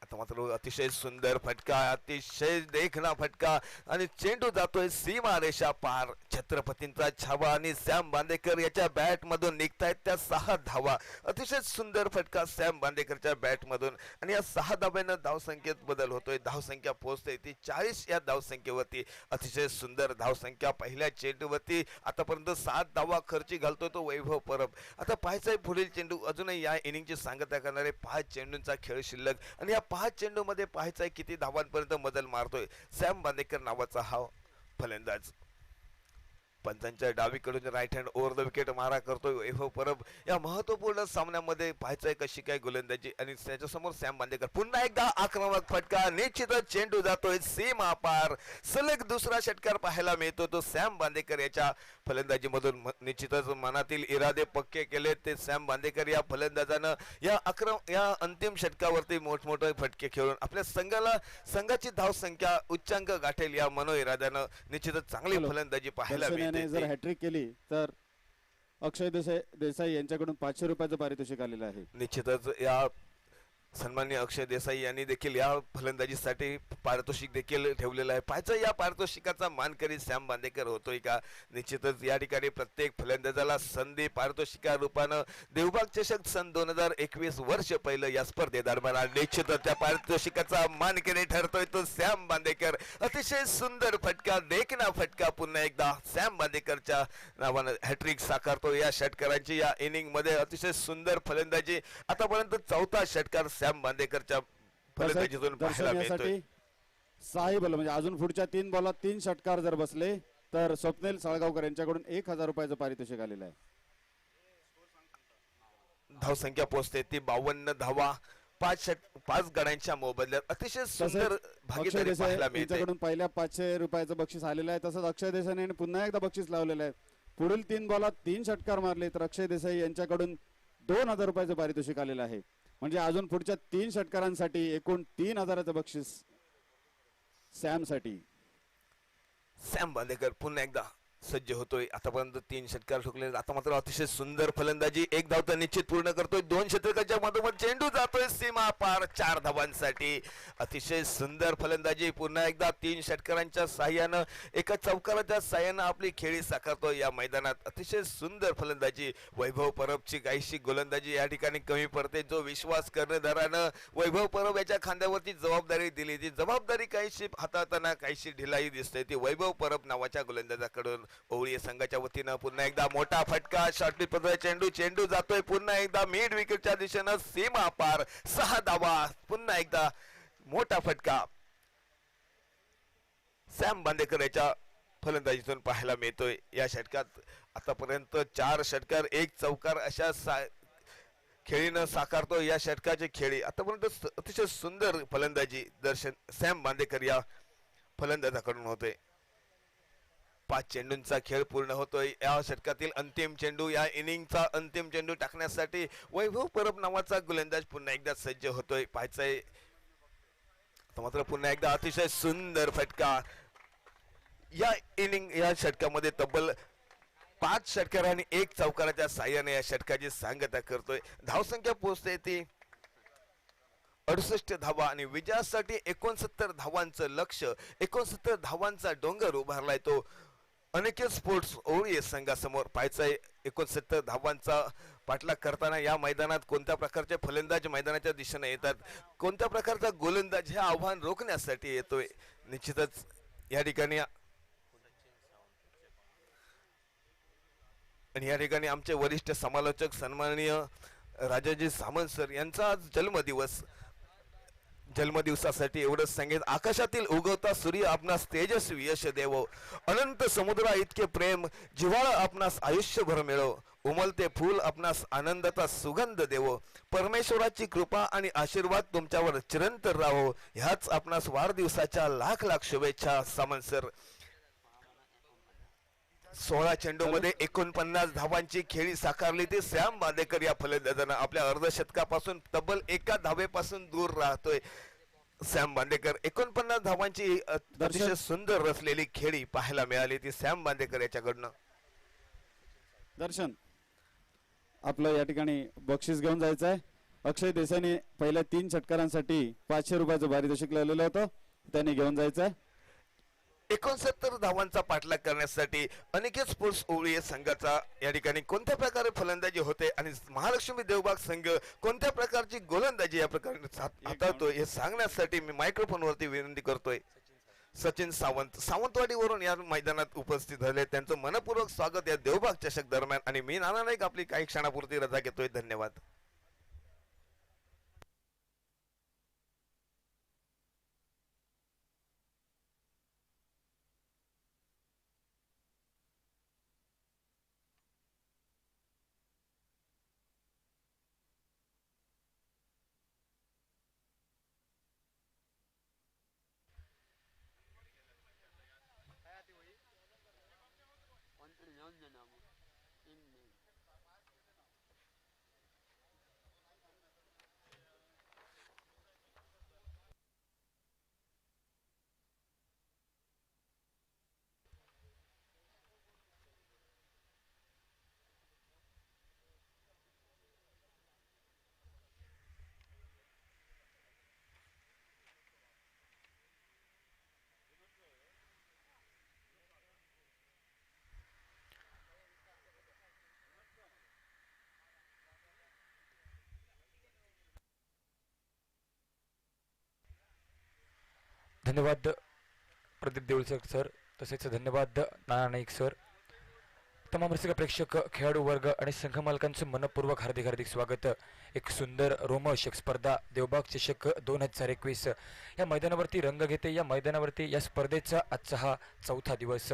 आता मात्र अतिशय सुंदर फटका, अतिशय देखणा फटका आणि चेंडू जातोय सीमा रेषा पार. छत्रपतींचा छावा आणि सॅम बांदेकर याच्या बॅट मधून निघतायत त्या 6 धावा. अतिशय सुंदर फटका सॅम बांदेकरच्या बॅट मधून आणि या 6 धाब्यानं धावसंख्येत बदल होतोय. धावसंख्या पोहोचते ती 40 या धावसंख्येवरती. अतिशय सुंदर धावसंख्या पहिल्या चेंडूवरती. आतापर्यंत 7 धावा खर्ची घालतोय तो वैभव परब. आता पाहायचंय पुढील चेंडू. अजूनही या इनिंगची सांगता करणारे 5 चेंडूंचा खेळ शिल्लक आणि या 5 चेंडू मध्ये पाहायचंय किती धावांपर्यंत बदल मारतोय सॅम बांदेकर नावाचा हा फलंदाज. पंचांच्या डावीकडून right hand over the wicket मारा करतोय वैभव परब. या महत्वपूर्ण सामन्यामध्ये पाहायचंय कशी काय गोलंदाजी आणि त्याच्यासमोर सॅम बांदेकर. पुन्हा एकदा आक्रमक फटका. निश्चितच चेंडू जातोय सीमा पार. सलग दुसरा षटकार पाहायला मिळतो तो सॅम बांदेकर याच्या फलंदाजीमधून. निश्चितच मनातील इरादे पक्के केले ते सॅम बांदेकर या फलंदाजानं या अंतिम षटकावरती मोठमोठे फटके खेळून आपल्या संघाची धावसंख्या उच्चांक गाठेल या मनोइराद्यानं निश्चितच चांगली फलंदाजी पाहायला मिळते. जर हॅट्रिक केली तर अक्षय देसाई यांच्याकडून 500 रुपयाचं पारितोषिक आलेलं आहे. निश्चितच या सन्माननीय अक्षय देसाई यांनी देखील या फलंदाजीसाठी पारितोषिक देखील ठेवलेलं आहे. पाहायचं या पारितोषिकाचा मानकरी सॅम बांदेकर होतोय का. निश्चितच या ठिकाणी प्रत्येक फलंदाजाला संधी पारितोषिका रूपानं देवबाग चषक सन 2021 वर्ष पहिलं या स्पर्धेदरम्यान निश्चितच त्या पारितोषिकाचा मानकरी ठरतोय तो सॅम बांदेकर. अतिशय सुंदर फटका, देखणा फटका. पुन्हा एकदा सॅम बांदेकरच्या नावानं हॅट्रिक साकारतो या षटकारांची या इनिंग मध्ये. अतिशय सुंदर फलंदाजी. आतापर्यंत 4था षटकार सॅम बांदेकरच्या फलंदाजीतून पाहायला मिळतोय. 6 बॉल म्हणजे अजून पुढच्या 3 बॉलात 3 षटकार जर बसले तर स्वप्नील साळगावकर यांच्याकडून 1000 रुपयाचं पारितोषिक आलेलं आहे. धावसंख्या पोहोचते ती 52 धावा, 5 गड्यांच्या मोबदल्यात अतिशय सुंदर तसेच अक्षय भागीदारी देसाई पाहायला मिळते. यांच्याकडून पहिल्या 500 रुपयाचं बक्षीस आलेलं आहे. तसंच अक्षय देसाईने पुन्हा एकदा बक्षीस लावलेलं आहे. पुढील 3 बॉलात 3 षटकार मारले तर अक्षय देसाई यांच्याकडून 2000 रुपयाचं पारितोषिक आलेलं आहे. म्हणजे अजून पुढच्या 3 षटकारांसाठी एकूण 3000चं बक्षीस सॅमसाठी. सॅम बांदेकर पुन्हा एकदा सज्ज होतोय. आतापर्यंत 3 षटकार ठोकले, आता मात्र अतिशय सुंदर फलंदाजी. 1 धाव तर निश्चित पूर्ण करतोय. 2 षटकाच्या मधोमध चेंडू जातोय सीमा पार 4 धावांसाठी. अतिशय सुंदर फलंदाजी. पुन्हा एकदा 3 षटकारांच्या साह्यानं, एका चौकाराच्या साह्यानं आपली खेळी साकारतोय या मैदानात. अतिशय सुंदर फलंदाजी. वैभव परबची काहीशी गोलंदाजी या ठिकाणी कमी पडते. जो विश्वास कर्णधारानं वैभव परब याच्या खांद्यावरती जबाबदारी दिली, ती जबाबदारी काहीशी हाताळताना काहीशी ढिलाई दिसते. ती वैभव परब नावाच्या गोलंदाजाकडून. ओवळी संघाच्या वतीनं पुन्हा एकदा मोठा फटका. शॉर्टपिच पद्धतीने चेंडू जातोय पुन्हा एकदा मिड विकेटच्या दिशेनं सीमा पार 6 धावा. पुन्हा एकदा मोठा फटका सॅम बांदेकर याच्या फलंदाजीतून पाहायला मिळतोय. या षटकात आतापर्यंत 4 षटकार 1 चौकार अशा खेळीनं साकारतो या षटकाची खेळी. आतापर्यंत अतिशय सुंदर फलंदाजी दर्शन सॅम बांदेकर या फलंदाजाकडून होते. 5 चेंडूंचा खेळ पूर्ण होतोय. या षटकातील अंतिम चेंडू, या इनिंगचा अंतिम चेंडू टाकण्यासाठी वैभव परब नावाचा गोलंदाज पुन्हा एकदा सज्ज होतोय. पाहायचंय मात्र पुन्हा एकदा अतिशय सुंदर फटका. या षटकामध्ये तब्बल 5 षटकार आणि 1 चौकाराच्या साह्याने या षटकाची सांगता करतोय. धावसंख्या पोहोचते ती 68 धावा आणि विजयासाठी 69 धावांचं लक्ष, 69 धावांचा डोंगर उभारलाय तो अनिकेत स्पोर्ट्स ओवळी संघासमोर. पाहायचंय 69 धावांचा पाठलाग करताना या मैदानात कोणत्या प्रकारचे फलंदाज मैदानाच्या दिशेने येतात, कोणत्या प्रकारचा गोलंदाज हे आव्हान रोखण्यासाठी येतोय. निश्चितच या ठिकाणी आणि या ठिकाणी आमचे वरिष्ठ समालोचक सन्माननीय राजाजी सामंत सर यांचा आज जन्मदिवसासाठी एवढंच सांगेन. आकाशातील उगवता सूर्य आपणास तेजस्वी यश देवो, अनंत समुद्रा इतके प्रेम जिव्हाळा आपणास आयुष्यभर मिळो, उमलते फूल आपणास आनंदाचा सुगंध देवो, परमेश्वराची कृपा आणि आशीर्वाद तुमच्यावर चिरंतर राहो. ह्याच आपणास वाढदिवसाच्या लाख लाख शुभेच्छा. सामंत सर. 16 चेंडूमध्ये 49 धावांची खेळी साकारली. ती सॅम बांदेकर या फलंदाजानं आपल्या अर्धशतकापासून तब्बल 1 धावेपासून दूर राहतोय. सॅम बांदेकर 49 धावांची अतिशय सुंदर रचलेली खेळी पाहायला मिळाली ती सॅम बांदेकर याच्याकडनं. दर्शन आपलं या ठिकाणी बक्षीस घेऊन जायचं आहे. अक्षय देसाईने पहिल्या 3 षटकारांसाठी 500 रुपयाचं पारितोषिक लावलेलं होतं, त्यांनी घेऊन जायचं आहे. 69 धावांचा पाठलाग करण्यासाठी अनिकेत स्पोर्ट्स ओवळी संघाचा या ठिकाणी कोणत्या प्रकारे फलंदाजी होते आणि महालक्ष्मी देवबाग संघ कोणत्या प्रकारची गोलंदाजी या प्रकारे हाताळतोय हे सांगण्यासाठी मी मायक्रोफोनवरती विनंती करतोय. सचिन सावंत सावंतवाडीवरून या मैदानात उपस्थित झाले, त्यांचं मनपूर्वक स्वागत या देवबाग चषक दरम्यान. आणि मी नाना नाईक आपली काही क्षणापुरती रजा घेतोय. धन्यवाद. धन्यवाद प्रदीप देऊळकर सर, तसेच धन्यवाद नाना नाईक सर. तमाम रसिक प्रेक्षक, खेळाडू वर्ग आणि संघ मालकांचं मनपूर्वक हार्दिक हार्दिक स्वागत. एक सुंदर रोमहर्षक स्पर्धा देवबाग चषक 2021 या मैदानावरती रंग घेते. या मैदानावरती या स्पर्धेचा आजचा हा 4था दिवस.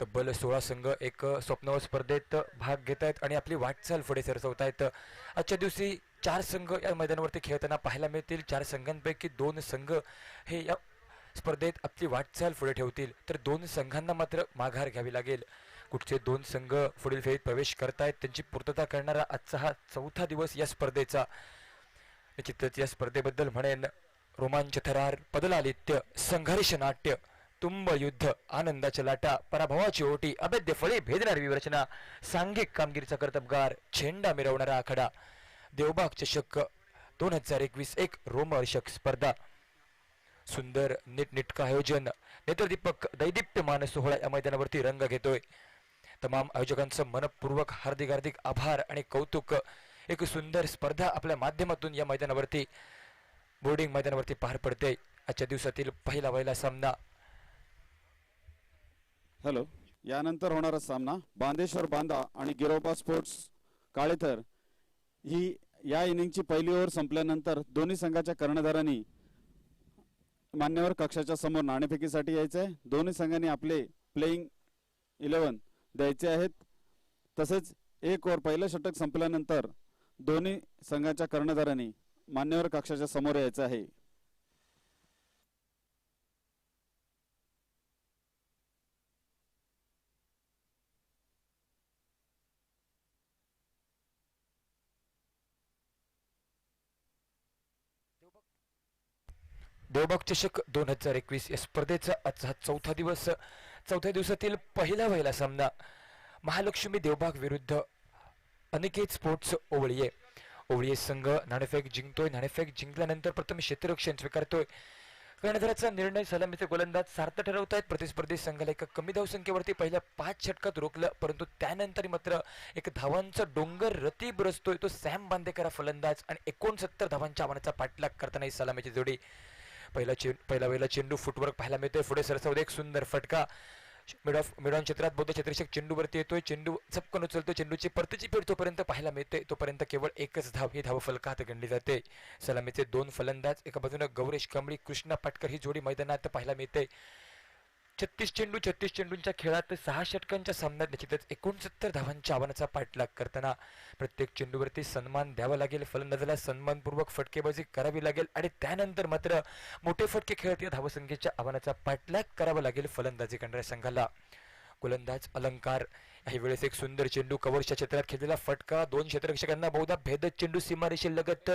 तब्बल 16 संघ एक स्वप्नवत स्पर्धेत भाग घेत आहेत आणि आपली वाटचाल पुढे सरसवत आहेत. आजच्या दिवशी 4 संघ या मैदानावरती खेळताना पाहायला मिळतील. 4 संघांपैकी 2 संघ हे या स्पर्धेत आपली वाटचाल पुढे ठेवतील, तर 2 संघांना मात्र माघार घ्यावी लागेल. कुठचे 2 संघ पुढील फेरीत प्रवेश करतायत त्यांची पूर्तता करणारा आजचा हा 4था दिवस या स्पर्धेचा. निश्चितच या स्पर्धेबद्दल म्हणेन रोमांच थरार, पदलालित्य, संघर्ष नाट्य, तुंब युद्ध, आनंदाच्या लाटा, पराभवाची ओटी, अभेद्य फळे भेदणारी विरचना, सांघिक कामगिरीचा कर्तबगार, झेंडा मिरवणारा आखाडा. देवबाग चषक 2021 एक रोमहर्षक स्पर्धा. सुंदर नीटनेटकं आयोजन, नेत्रदीपक दैदिप्यमान सोहळा या मैदानावरती रंग घेतोय. तमाम आयोजकांचं मनपूर्वक हार्दिक हार्दिक आभार आणि कौतुक. एक सुंदर स्पर्धा आपल्या माध्यमातून या मैदानावरती बोर्डिंग मैदानावरती पार पडते. आजच्या दिवसातील पहिला सामना. हॅलो, यानंतर होणारा सामना बांदेश्वर बांदा आणि गिरोबा स्पोर्ट्स काळेथर ही या इनिंगची पहिली ओव्हर संपल्यानंतर दोन्ही संघाच्या कर्णधारांनी मान्यवर कक्षाच्या समोर नाणेफेकीसाठी यायचे आहे. दोन्ही संघांनी आपले प्लेइंग 11 द्यायचे आहेत. तसेच एक ओव्हर पहिलं षटक संपल्यानंतर दोन्ही संघाच्या कर्णधारांनी मान्यवर कक्षाच्या समोर यायचं आहे. देवबाग चषक 2021 या स्पर्धेचा आजचा 4था दिवस. 4थ्या दिवसातील पहिला सामना महालक्ष्मी देवबाग विरुद्ध अनिकेत स्पोर्ट्स ओवळीये. ओवळीये संघ नाणेफेक जिंकतोय. नाणेफेक जिंकल्यानंतर प्रथम क्षेत्ररक्षण स्वीकारतोय. कर्णधाराचा निर्णय सलामीचे गोलंदाज सार्थ ठरवतायत. प्रतिस्पर्धी संघाला एका कमी धावसंख्येवरती पहिल्या 5 षटकात रोखलं, परंतु त्यानंतर मात्र एक धावांचा डोंगर रती बरसतोय. तो सॅम बांदेकर हा फलंदाज आणि 69 धावांच्या आव्हानाचा पाठलाग करताना ही सलामीची जोडी. पहिला वेळेला चेंडू फुटवर्क पाहायला मिळतोय. पुढे सरसवत एक सुंदर फटका मिडॉन क्षेत्रात बौद्ध क्षेत्ररक्षक चेंडूवरती येतोय. चेंडू चपकन उचलतो. चेंडूची परतीची फेड तोपर्यंत पाहायला मिळते. तोपर्यंत केवळ एकच धाव ही धाव फलकात गणली जाते. सलामीचे 2 फलंदाज, एका बाजूने गौरेश कांबळी, कृष्णा पाटकर ही जोडी मैदानात पाहायला मिळते. 36 चेंडूंच्या खेळात 6 षटकांच्या सामन्यात निश्चितच 69 धावांच्या आव्हानाचा पाठलाग करताना प्रत्येक चेंडूवरती सन्मान द्यावा लागेल. फलंदाजाला सन्मानपूर्वक फटकेबाजी करावी लागेल आणि त्यानंतर मात्र मोठे फटके खेळत या धावसंख्येच्या आव्हानाचा पाठलाग करावा लागेल फलंदाजी करणाऱ्या संघाला. गोलंदाज अलंकार. काही वेळेस एक सुंदर चेंडू कव्हरच्या क्षेत्रात खेळलेला फटका. 2 क्षेत्ररक्षकांना बहुधा भेदत चेंडू सीमारेषे लगत.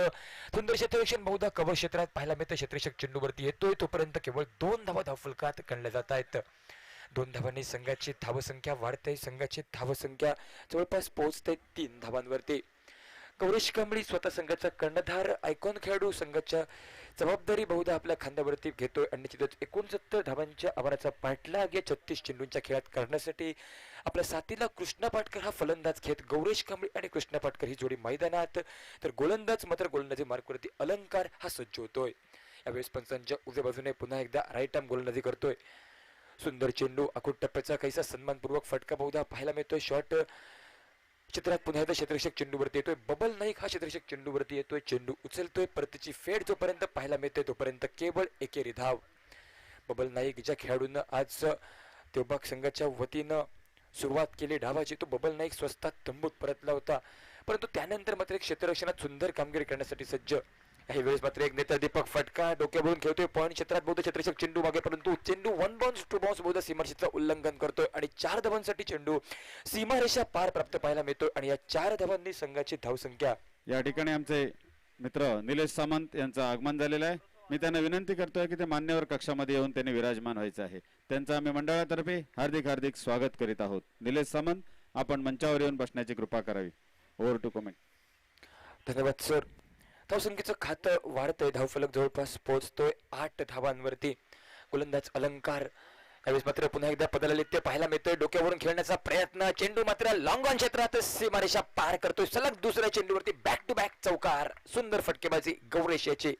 सुंदर क्षेत्ररक्षण बहुधा कव्हर क्षेत्रात पाहायला मिळतं. क्षेत्ररक्षक चेंडूवरती येतोय. तोपर्यंत केवळ 2 धावा धावफलकात गणल्या जात आहेत. 2 धावांनी संघाची धावसंख्या वाढते. संघाची धावसंख्या जवळपास पोहोचते 3 धावांवरती. गौरेश कांबळी स्वतः संघाचा कर्णधार, आयकॉन खेळाडू, संघाच्या जबाबदारी बहुधा आपल्या खांद्यावरती घेतोय आणि निश्चितच 69 धावांच्या आव्हानाचा पाठलाग या 36 चेंडूंच्या खेळात करण्यासाठी आपल्या साथीला कृष्णा पाटकर हा फलंदाज घेत गौरेश कांबळी आणि कृष्णा पाटकर ही जोडी मैदानात. तर गोलंदाज मात्र गोलंदाजी मार्कवरती अलंकार हा सज्ज होतोय. यावेळेस पंचांच्या उजव्या बाजूने पुन्हा एकदा राईट आर्म गोलंदाजी करतोय. सुंदर चेंडू आखूट टप्प्याचा काहीसा सन्मानपूर्वक फटका बहुधा पाहायला मिळतोय. शॉट चित्रात पुन्हा एकदा क्षेत्ररक्षक चेंडूवरती येतोय. बबल नाईक हा क्षेत्ररक्षक चेंडूवरती येतोय. चेंडू उचलतोय. परतीची फेड जोपर्यंत पाहायला मिळते तोपर्यंत केवळ एकेरी धाव. बबल नाईक ज्या खेळाडूंना आज देवबाग संघाच्या वतीनं सुरुवात केली डावाची, तो बबल नाईक स्वस्तात तंबूत परतला होता, परंतु त्यानंतर मात्र क्षेत्ररक्षणात सुंदर कामगिरी करण्यासाठी सज्ज. काही वेळेस मात्र एक नेत्रदीपक फटका डोक्यावरून खेळतोय. पॉईंट क्षेत्रात बौद्ध क्षेत्ररक्षक चेंडू मागे, परंतु चेंडू 1 बाउन्स 2 बाउन्स बौद्ध सीमारेषेचं उल्लंघन करतोय आणि 4 धावांसाठी चेंडू सीमारेषा पार प्राप्त पाहायला मिळतोय आणि या 4 धावांनी संघाची धावसंख्या. या ठिकाणी आमचे मित्र निलेश सामंत यांचं आगमन झालेलं आहे. मी त्यांना विनंती करतोय की ते मान्यवर कक्षामध्ये येऊन त्यांनी विराजमान व्हायचं आहे. त्यांचं आम्ही मंडळातर्फे हार्दिक हार्दिक स्वागत करीत आहोत. निलेश सामंत, आपण मंचावर येऊन बसण्याची कृपा करावी. Over to comment. धन्यवाद सर. धावसंख्येचं खातं वाढतंय. धावफलक जवळपास पोहोचतोय 8 धावांवरती. गोलंदाज अलंकार. यावेळेस मात्र पुन्हा एकदा पदलालित्य पाहायला मिळतोय. डोक्यावरून खेळण्याचा प्रयत्न. चेंडू मात्र लॉंग ऑन क्षेत्रात सीमारेषा पार करतोय. सलग दुसऱ्या चेंडूवरती बॅक टू बॅक चौकार. सुंदर फटकेबाजी गौरेश याची.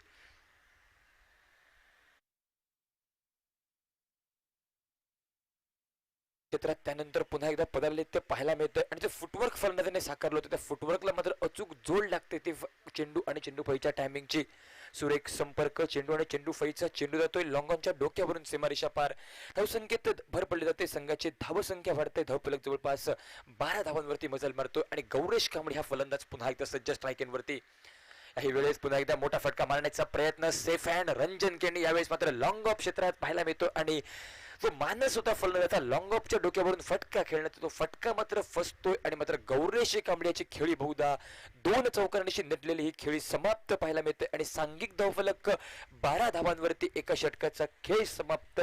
क्षेत्रात त्यानंतर पुन्हा एकदा पदार्ले ते पाहायला मिळतंय आणि जे फुटवर्क फलंदाजाने साकारलं होतं त्या फुटवर्कला मात्र अचूक जोड लागते ते चेंडू आणि चेंडू फळीच्या टायमिंगची सुरेख संपर्क चेंडू आणि चेंडू फळीचा चेंडू जातोय लॉंगॉनच्या डोक्यावरून सीमारेषा पार धावसंख्येत भर पडली जाते संघाची धावसंख्या वाढते धावफलक जवळपास 12 धावांवरती मजल मारतोय आणि गौरेश कांबळे हा फलंदाज पुन्हा एकदा सज्ज स्ट्राईकवरती काही वेळेस पुन्हा एकदा मोठा फटका मारण्याचा प्रयत्न सेफ हँड रंजन केनी यावेळेस मात्र लॉंग ऑफ क्षेत्रात पाहायला मिळतो आणि जो मानस होता फलंदाजाचा लॉंग ऑफच्या डोक्यावरून फटका खेळण्याचा तो फटका मात्र फसतोय आणि मात्र गौरेश कांबळेची खेळी बहुधा 2 चौकारांशी नटलेली ही खेळी समाप्त पाहायला मिळते आणि सांघिक धावफलक 12 धावांवरती एका षटकाचा खेळ समाप्त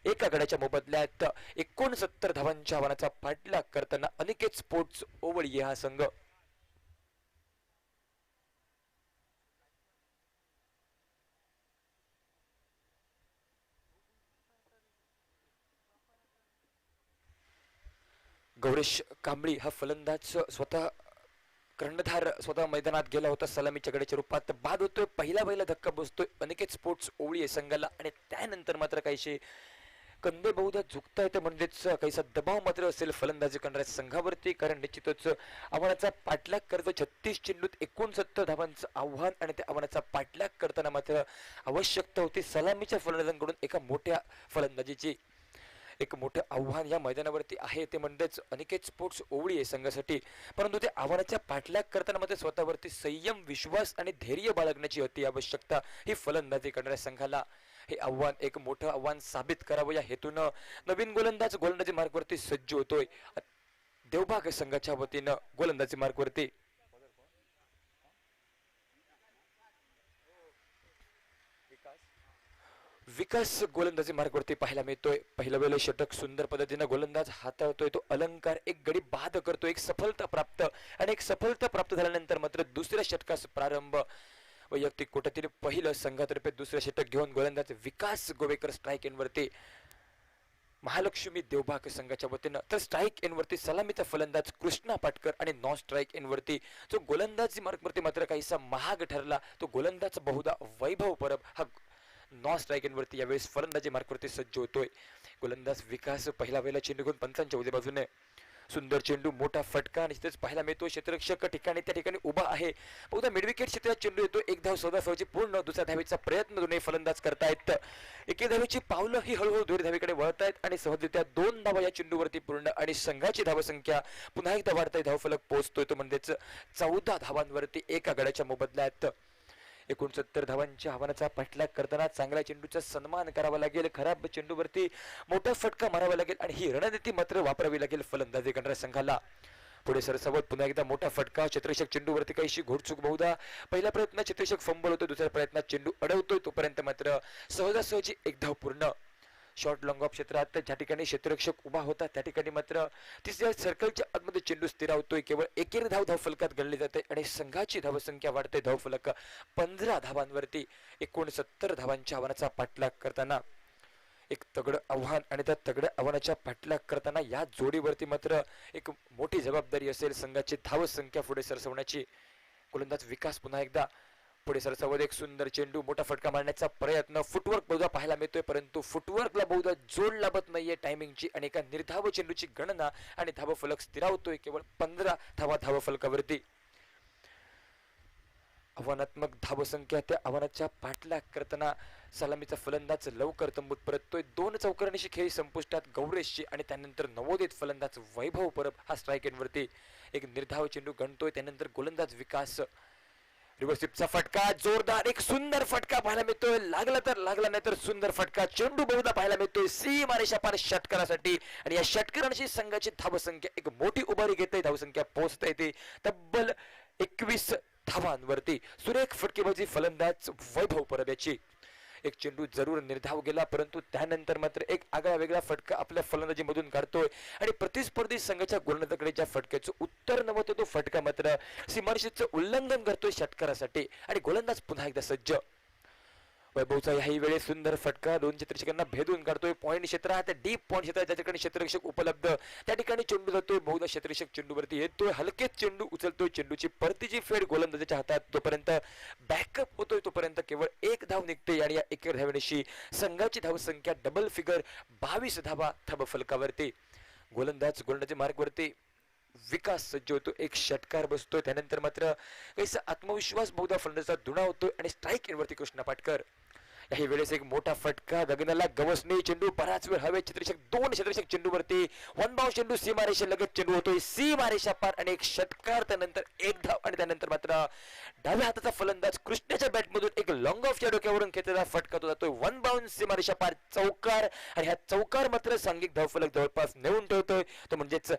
एका गड्याच्या मोबदल्यात 69 धावांच्या आव्हानाचा पाठलाग करताना अनिकेत स्पोर्ट्स ओवळी हा संघ गौरेश कांबळी हा फलंदाज स्वतः कर्णधार स्वतः मैदानात गेला होता सलामीच्या गड्याच्या रूपात बाद होतोय पहिला धक्का बसतोय अनिकेत स्पोर्ट्स ओवळी संघाला आणि त्यानंतर मात्र काहीशी कंदे बहुधा झुकता येते म्हणजेच काहीसा दबाव मात्र असेल फलंदाजी करणाऱ्या संघावरती कारण निश्चितच आव्हानाचा पाठलाग करतो 36 चेंडूत 69 धावांचं आव्हान आणि त्या आव्हानाचा पाठलाग करताना मात्र आवश्यकता होती सलामीच्या फलंदाजांकडून एका मोठ्या फलंदाजीची एक मोठं आव्हान या मैदानावरती आहे ते म्हणजेच अनिकेत स्पोर्ट्स ओवळी आहे संघासाठी परंतु ते आव्हानाच्या पाठलाग करताना मध्ये स्वतःवरती संयम विश्वास आणि धैर्य बाळगण्याची अति आवश्यकता ही फलंदाजी करणाऱ्या संघाला हे आव्हान एक मोठं आव्हान साबित करावं या हेतूनं नवीन गोलंदाजी मार्गवरती सज्ज होतोय देवबाग संघाच्या वतीनं गोलंदाजी मार्गवरती विकास गोलंदाजी मार्गवरती पाहायला मिळतोय पहिलं वेळ षटक सुंदर पद्धतीने गोलंदाज हाताळतोय तो अलंकार एक गडी बाद करतो एक सफलता प्राप्त आणि एक सफलता प्राप्त झाल्यानंतर मात्र दुसऱ्या षटकास प्रारंभ वैयक्तिक कोट्यातील पहिलं संघातर्फे दुसरं षटक घेऊन गोलंदाज विकास गोवेकर स्ट्राईक एंडवरती महालक्ष्मी देवबाग संघाच्या वतीनं तर स्ट्राईक एंडवरती सलामीचा फलंदाज कृष्णा पाटकर आणि नॉन स्ट्राईक एंडवरती जो गोलंदाजी मार्गवरती मात्र काहीसा महाग ठरला तो गोलंदाज बहुधा वैभव परब हा नॉन स्ट्राईकवरती यावेळेस फलंदाजी मार्गवरती सज्ज होतोय गोलंदाज विकास पहिला वेळेला चेंडू घेऊन पंचांच्या उजव्या बाजूने सुंदर चेंडू मोठा फटका निश्चितच पाहायला मिळतो क्षेत्ररक्षक ठिकाणी त्या ठिकाणी उभा आहे बहुधा मिडविकेट क्षेत्रात चेंडू येतो एक धाव 14 धावाची पूर्ण दुसऱ्या धावेचा प्रयत्न दोन्ही फलंदाज करतायत एके धावेची पावलं ही हळूहळू दुसऱ्या धावेकडे वळतायत आणि सहजरित्या 2 धावा या चेंडूवरती पूर्ण आणि संघाची धावसंख्या पुन्हा एकदा वाढताय धावफलक पोहोचतोय तो म्हणजेच 14 धावांवरती एका गड्याच्या मोबदल्यात 69 धावांच्या आव्हानाचा पाठलाग करताना चांगल्या चेंडूचा सन्मान करावा लागेल खराब चेंडूवरती मोठा फटका मारावा लागेल आणि ही रणनीती मात्र वापरावी लागेल फलंदाजी करणाऱ्या संघाला पुढे सरसावत पुन्हा एकदा मोठा फटका क्षेत्ररक्षक चेंडूवरती काहीशी घोडचूक बहुधा पहिल्या प्रयत्नात क्षेत्ररक्षक फंबल होतो दुसऱ्या प्रयत्नात चेंडू अडवतोय तोपर्यंत मात्र सहजासहजी एक धाव पूर्ण शॉर्ट लॉंग ऑफ क्षेत्रात ज्या ठिकाणी क्षेत्ररक्षक उभा होता त्या ठिकाणी मात्र तिसऱ्या सर्कलच्या आतमध्ये चेंडू स्थिरावतोय केवळ एकेर धाव फलकात गणली जाते आणि संघाची धावसंख्या वाढते धावफलक 15 धावांवरती 69 धावांच्या आव्हानाचा पाठलाग करताना एक तगडं आव्हान आणि त्या तगड्या आव्हानाच्या पाठलाग करताना या जोडीवरती मात्र एक मोठी जबाबदारी असेल संघाची धावसंख्या पुढे सरसवण्याची गोलंदाज विकास पुन्हा एकदा पुढे सरसावत एक सुंदर चेंडू मोठा फटका मारण्याचा प्रयत्न फुटवर्क बहुधा पाहायला मिळतोय परंतु फुटवर्कला बहुधा जोड लाभत नाहीये टायमिंगची आणि एका निर्धाव चेंडूची गणना आणि धावफलक स्थिरावतोय केवळ 15 धावा धावफलकावरती आव्हानात्मक धावसंख्या त्या आव्हानाच्या पाठलाग करताना सलामीचा फलंदाज लवकर तंबूत परततोय 2 चौकारांशी खेळी संपुष्टात गौरेशची आणि त्यानंतर नवोदित फलंदाज वैभव परब हा स्ट्राईक एंडवरती एक निर्धाव चेंडू गणतोय त्यानंतर गोलंदाज विकास रिव्हर्सिपचा फटका जोरदार एक सुंदर फटका पाहायला मिळतोय लागला तर लागला नाही तर सुंदर फटका चेंडू बहुधा पाहायला मिळतोय सीमारेषा पार षटकारासाठी आणि या षटकारांशी संघाची धावसंख्या एक मोठी उभारी घेते धावसंख्या पोहोचता येते तब्बल 21 धावांवरती सुरेख फटकेबाजी फलंदाज वैभव परब याची एक चेंडू जरूर निर्धाव गेला परंतु त्यानंतर मात्र एक आगळा वेगळा फटका आपल्या फलंदाजीमधून काढतोय आणि प्रतिस्पर्धी संघाच्या गोलंदाजाकडे ज्या फटक्याचं उत्तर नव्हतं तो फटका मात्र सीमारेषेचं उल्लंघन करतोय षटकारासाठी आणि गोलंदाज पुन्हा एकदा सज्ज वैभवचा याही वेळेस सुंदर फटका 2 क्षेत्ररक्षकांना भेदून काढतोय पॉइंट क्षेत्रात डीप पॉइंट क्षेत्रात ज्या ठिकाणी क्षेत्ररक्षक उपलब्ध त्या ठिकाणी चेंडू जातोय बहुधा क्षेत्ररक्षक चेंडूवरती येतोय हलकेच चेंडू उचलतोय चेंडूची परतीची फेड गोलंदाजाच्या हातात तोपर्यंत बॅकअप होतोय तोपर्यंत केवळ 1 धाव निघते आणि या एकेर धावेनिशी संघाची धावसंख्या डबल फिगर 22 धावा धावफलकावरती गोलंदाजी मार्गवरती विकास सज्ज होतो, एक षटकार बसतोय, त्यानंतर मात्र काहीसा आत्मविश्वास बहुधा फलंदाजाचा दुणा होतोय आणि स्ट्राईक एंडवरती कृष्णा पाटकर. याही वेळेस एक मोठा फटका, गगनाला गवसणे चेंडू बराच वेळ हवे, दोन क्षेत्ररक्षक चेंडूवरती, वन बाउंड चेंडू सीमारेषा लगत चेंडू होतोय, सीमारेषा पार आणि एक षटकार, त्यानंतर एक धाव आणि त्यानंतर मात्र डाव्या हाताचा फलंदाज कृष्णाच्या बॅटमधून एक लॉंग ऑफच्या डोक्यावरून खेचलेला फटका तो जातोय वन बाउंड सीमारेषा पार चौकार आणि हा चौकार मात्र सांघिक धावफलक जवळपास नेऊन ठेवतोय, तो म्हणजेच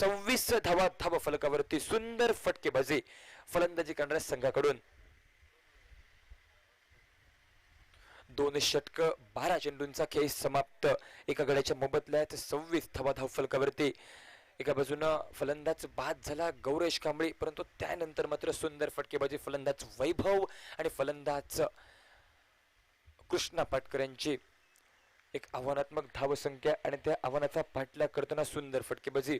26 धावा धावफलकावरती. सुंदर फटकेबाजी फलंदाजी करणाऱ्या संघाकडून. 2 षटक 12 चेंडूंचा खेळ समाप्त. एका गड्याच्या मोबदल्यात 26 धावा धावफलकावरती. एका बाजूनं फलंदाज बाद झाला गौरेश कांबळी, परंतु त्यानंतर मात्र सुंदर फटकेबाजी फलंदाज वैभव आणि फलंदाज कृष्णा पाटकर यांची एक आव्हानात्मक धावसंख्या आणि त्या आव्हानाचा पाठलाग करताना सुंदर फटकेबाजी.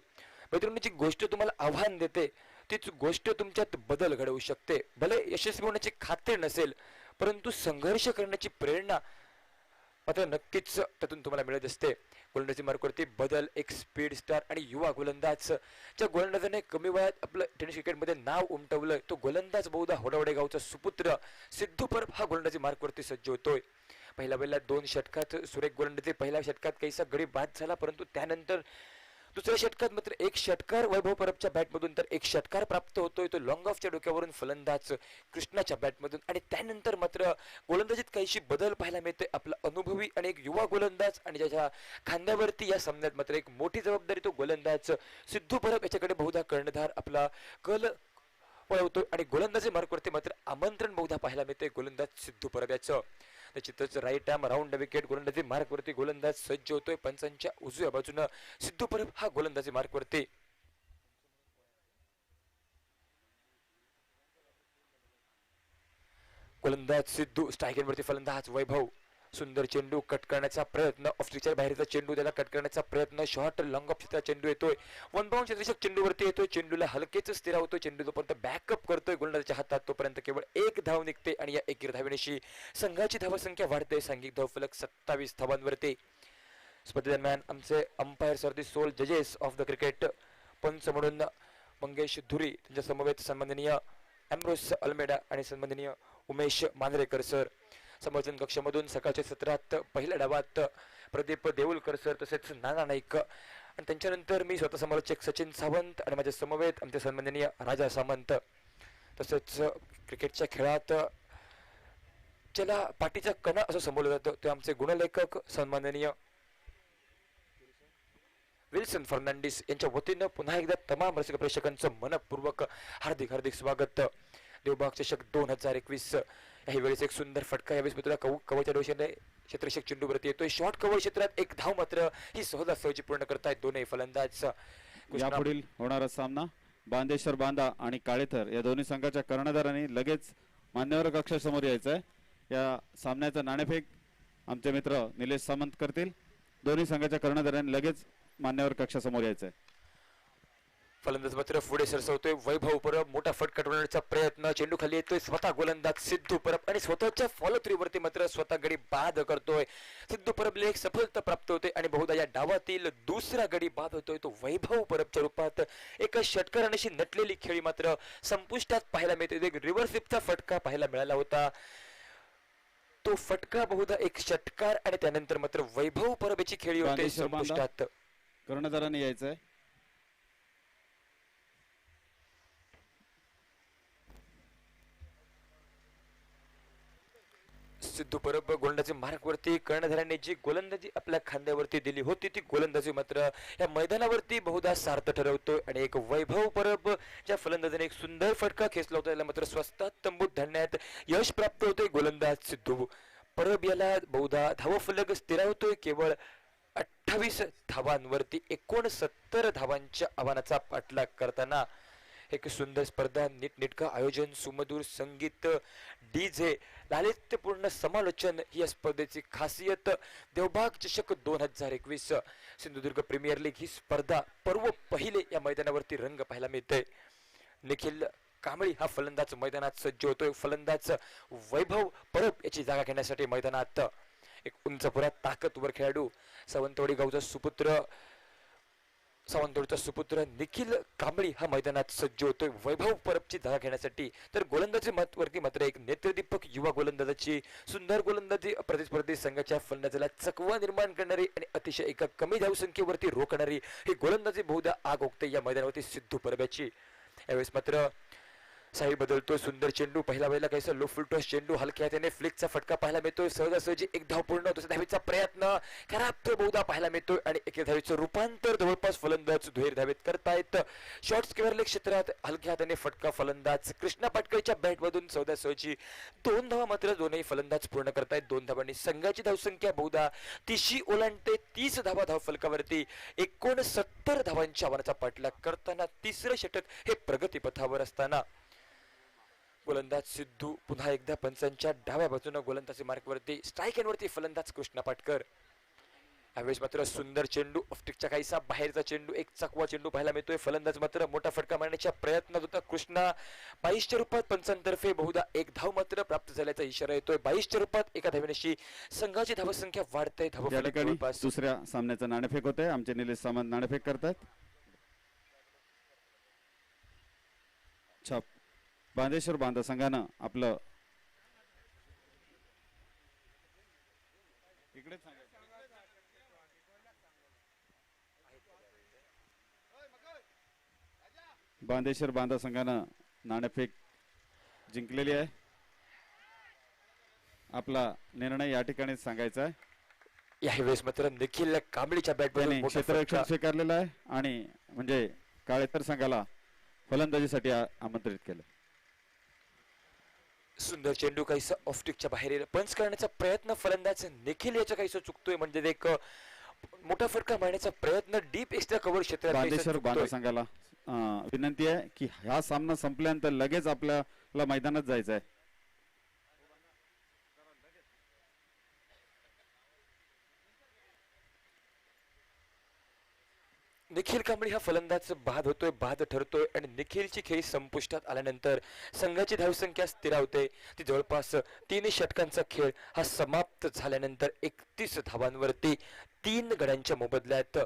मित्रांनो, जी गोष्ट तुम्हाला आव्हान देते तीच गोष्ट तुमच्यात बदल घडवू शकते. भले यशस्वी होण्याची खात्री नसेल, परंतु संघर्ष करण्याची प्रेरणा मात्र नक्कीच त्यातून तुम्हाला मिळत असते. गोलंदाजी मार्गावरती बदल, एक स्पीड स्टार आणि युवा गोलंदाज, ज्या गोलंदाजाने कमी वयात आपलं टेनिस क्रिकेटमध्ये नाव उमटवलंय, तो गोलंदाज बहुधा होडावडे गावचा सुपुत्र सिद्धू परब हा गोलंदाजी मार्गावरती सज्ज होतोय. पहिल्या 2 षटकात सुरेख गोलंदाजी, पहिल्या षटकात काहीसा गडी बाद झाला, परंतु त्यानंतर दुसऱ्या षटकात मात्र एक षटकार वैभव परबच्या बॅटमधून तर एक षटकार प्राप्त होतोय, तो लॉंग ऑफच्या डोक्यावरून फलंदाज कृष्णाच्या बॅटमधून. आणि त्यानंतर मात्र गोलंदाजीत काहीशी बदल पाहायला मिळते. आपला अनुभवी आणि एक युवा गोलंदाज आणि ज्याच्या खांद्यावरती या सामन्यात मात्र एक मोठी जबाबदारी तो गोलंदाज सिद्धू परब याच्याकडे बहुधा कर्णधार आपला कल पळवतोय आणि गोलंदाजी मार्गावरती मात्र आमंत्रण बहुधा पाहायला मिळते गोलंदाज सिद्धू परब याचं. निश्चितच राईट आर्म राऊंड विकेट गोलंदाजी मार्गवरती गोलंदाज सज्ज होतोय. पंचांच्या उजव्या बाजूनं सिद्धू परब हा गोलंदाजी मार्गवरती. गोलंदाज सिद्धू, स्ट्राईक एंडवरती फलंदाज वैभव. सुंदर चेंडू कट करण्याचा प्रयत्न, ऑफ स्ट्रिकच्या बाहेरचा चेंडू त्याला कट करण्याचा प्रयत्न, शॉर्ट लॉंग ऑफ चेंडू येतोय, वन बाउंड क्षेत्ररक्षक चेंडूवरती येतोय, चेंडूला हलकेच स्थिरावतोय, चेंडू जोपर्यंत बॅकअप करतोय गोलंदाजाच्या हातात तोपर्यंत केवळ एक धाव निघते आणि या एकेर धावेनेशी संघाची धावसंख्या वाढते. सांघिक धावफलक 27 धावांवरती. स्पर्धेदरम्यान आमचे अंपायर आर दी सोल जजेस ऑफ द क्रिकेट. पंच म्हणून मंगेश धुरी, त्यांच्या समवेत सन्माननीय एम्ब्रोस अल्मेडा आणि सन्माननीय उमेश मांजरेकर सर. समर्थन कक्षामधून सकाळच्या सत्रात पहिल्या डावात प्रदीप देऊलकर सर, तसेच नाना नाईक, आणि त्यांच्यानंतर मी स्वतः समालोचक सचिन सावंत आणि माझ्या समवेत आमचे सन्माननीय राजा सामंत. तसेच क्रिकेटच्या खेळात ज्याला पाठीचा कणा असं संबोधलं जातं ते आमचे गुणलेखक सन्माननीय विल्सन फर्नांडिस यांच्या वतीनं पुन्हा एकदा तमाम रसिक प्रेक्षकांचं मनपूर्वक हार्दिक हार्दिक स्वागत. देवबाग चषक 2021. याही वेळेस एक सुंदर फटका यावेळेस मित्र कवच्या डोशाने क्षेत्ररक्षक चेंडूवरती येतोय. शॉर्ट कव्हर क्षेत्रात एक धाव मात्र ही सहजासहजी पूर्ण करतायत दोन्ही फलंदाज. यापुढील होणारा सामना बांदेश्वर बांदा आणि काळेथर या दोन्ही संघाच्या कर्णधारांनी लगेच मान्यवर कक्षासमोर यायचं आहे. या सामन्याचं नाणेफेक आमचे मित्र निलेश सामंत करतील. दोन्ही संघाच्या कर्णधारांनी लगेच मान्यवर कक्षासमोर यायचं आहे. फलंदाज मात्र पुढे सरसवतोय. वैभव परब मोठा फटका ठोकण्याचा प्रयत्न, चेंडू खाली येतोय. स्वतः गोलंदाज सिद्धू परब आणि स्वतःच्या फॉलो थ्री वरती मात्र स्वतः गडी बाद करतोय. सिद्धू परबला एक सफलता प्राप्त होते आणि बहुधा या डावातील दुसरा गडी बाद होतोय तो वैभव परबच्या रूपात. एका षटकारांशी नटलेली खेळी मात्र संपुष्टात पाहायला मिळते. एक रिव्हर्स स्वीपचा फटका पाहायला मिळाला होता. तो फटका बहुधा एक षटकार आणि त्यानंतर मात्र वैभव परब याची खेळी होते संपुष्टात. कर्णधारांनी यायचं आहे. सिद्धू परब गोलंदाजी मार्गवरती. कर्णधारांनी जी गोलंदाजी आपल्या खांद्यावरती दिली होती ती गोलंदाजी मात्र या मैदानावरती बहुधा सार्थ ठरवतोय आणि एक वैभव परब ज्या फलंदाजाने एक सुंदर फटका खेचला होता याला मात्र स्वस्तात तंबूत धरण्यात यश प्राप्त होतोय. गोलंदाज सिद्धू परब याला बहुधा धावफलक स्थिरावतोय केवळ 28 धावांवरती. 69 धावांच्या आव्हानाचा पाठलाग करताना एक सुंदर स्पर्धा, नीटनेटकं आयोजन, सुमधुर संगीत, डीजे, लालित्यपूर्ण समालोचन ही या स्पर्धेची खासियत. देवबाग चषक 2021 सिंधुदुर्ग प्रीमियर लीग ही स्पर्धा पर्व पहिले या मैदानावरती रंग पाहायला मिळते. निखिल कांबळी हा फलंदाज मैदानात सज्ज होतोय. फलंदाज वैभव परब याची जागा घेण्यासाठी मैदानात एक उंचपुरा ताकदवर खेळाडू सावंतवाडी गावचा सुपुत्र सावंतवाडीचा सुपुत्र निखिल कांबळी हा मैदानात सज्ज होतोय वैभव परबची धावा घेण्यासाठी. तर गोलंदाजी वरती मात्र एक नेत्रदीपक युवा गोलंदाजाची सुंदर गोलंदाजी प्रतिस्पर्धी संघाच्या फलंदाजाला चकवा निर्माण करणारी आणि अतिशय एका कमी धावसंख्येवरती रोखणारी ही गोलंदाजी बहुधा आग ओकते या मैदानावरती सिद्धू परब्याची. यावेळेस मात्र साई बदलतोय. सुंदर चेंडू पहिला वेळेला काहीसा लो फुलटॉस चेंडू हलक्या हाताने फ्लिकचा फटका पाहायला मिळतोय. सहजासहजी एक धाव पूर्ण. दुसऱ्या धावेचा प्रयत्न खराब बहुधा पाहायला मिळतोय आणि एका धावेचं रूपांतर जवळपास फलंदाज दुहेरी धावेत करतायत. शॉर्ट स्क्वेअर लेग क्षेत्रात हलक्या हाताने फटका फलंदाज कृष्णा पाटकरच्या बॅटमधून सहजासहजी 2 धावा मात्र दोनही फलंदाज पूर्ण करतायत. 2 धावांनी संघाची धावसंख्या बहुधा 30 ओलांडते. 30 धावा धाव फलकावरती 69 धावांच्या आव्हानाचा पाठलाग करताना तिसरं षटक हे प्रगतीपथावर असताना गोलंदाज सिद्धू पुन्हा एकदा पंचांच्या डाव्या बाजूने गोलंदाजी मार्कवरती स्ट्राईक एंडवरती फलंदाज कृष्णा पाटकर. यावेळेस मात्र सुंदर चेंडू ऑफस्टिकच्या काहीसा बाहेरचा चेंडू एक चकवा चेंडू पाहायला मिळतोय. फलंदाज मात्र मोठा फटका मारण्याच्या प्रयत्नात होता कृष्णा. 22च्या रूपात पंचांतर्फे बहुधा एक धाव मात्र प्राप्त झाल्याचा इशारा येतोय. 22च्या रूपात एका धावेशी संघाची धावसंख्या वाढते. या ठिकाणी दुसऱ्या सामन्याचं नाणेफेक होते. आमचे निलेश सामंत नाणेफेक करतात. छाप बांदेश्वर बांधा संघानं आपलं इकडेच बांदेश्वर बांधा संघानं नाणेफेक जिंकलेली आहे. आपला निर्णय या ठिकाणी सांगायचा आहे. यावेळेस मात्र निखिल कांबळीच्या त्यांनी बॅटमधून क्षेत्ररक्षण स्वीकारलेलं आहे आणि म्हणजे काळेतर संघाला फलंदाजीसाठी आमंत्रित केलं. सुंदर चेंडू काहीसा ऑफस्टिकच्या बाहेर पंच करण्याचा प्रयत्न फलंदाज निखिल याच्या काहीसा चुकतोय. म्हणजे एक मोठा फटका मारण्याचा प्रयत्न डीप एक्स्ट्रा कव्हर क्षेत्रात बांदेश्वर बांधा संघाला विनंती आहे की हा सामना संपल्यानंतर लगेच आपल्याला मैदानात जायचं आहे. निखिल कांबळी हा फलंदाज बाद होतोय, बाद ठरतोय आणि निखिलची खेळी संपुष्टात आल्यानंतर संघाची धावसंख्या स्थिरावते. ती जवळपास 3 षटकांचा खेळ हा समाप्त झाल्यानंतर 31 धावांवरती 3 गड्यांच्या मोबदल्यात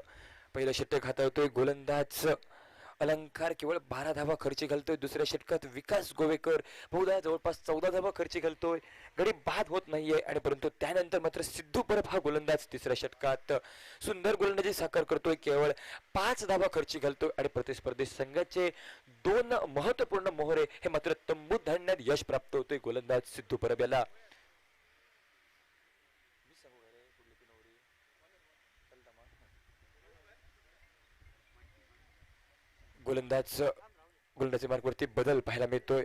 पहिलं षटक हाताळतोय गोलंदाज अलंकार केवळ 12 धावा खर्ची घालतोय. दुसऱ्या षटकात विकास गोवेकर बहुधा जवळपास 14 धावा खर्ची घालतोय. गडी बाद होत नाहीये आणि परंतु त्यानंतर मात्र सिद्धू परब हा गोलंदाज तिसऱ्या षटकात सुंदर गोलंदाजी साकार करतोय. केवळ 5 धावा खर्ची घालतोय आणि प्रतिस्पर्धी संघाचे 2 महत्वपूर्ण मोहरे हे मात्र तंबूत धाडण्यात यश प्राप्त होतोय गोलंदाज सिद्धू परब याला. गोलंदाजी मार्गवरती बदल पाहायला मिळतोय.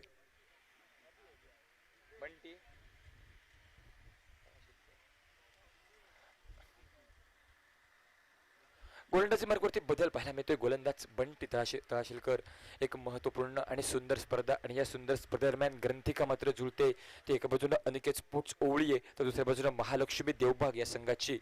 गोलंदाजी मार्गवरती बदल पाहायला मिळतोय. गोलंदाज बंटी तळाशीलकर एक महत्वपूर्ण आणि सुंदर स्पर्धा आणि या सुंदर स्पर्धेदरम्यान ग्रंथिका मात्र जुळते. ते एका बाजूला अनिकेत स्पोर्ट्स ओवळी आहे तर दुसऱ्या बाजूला महालक्ष्मी देवबाग या संघाची.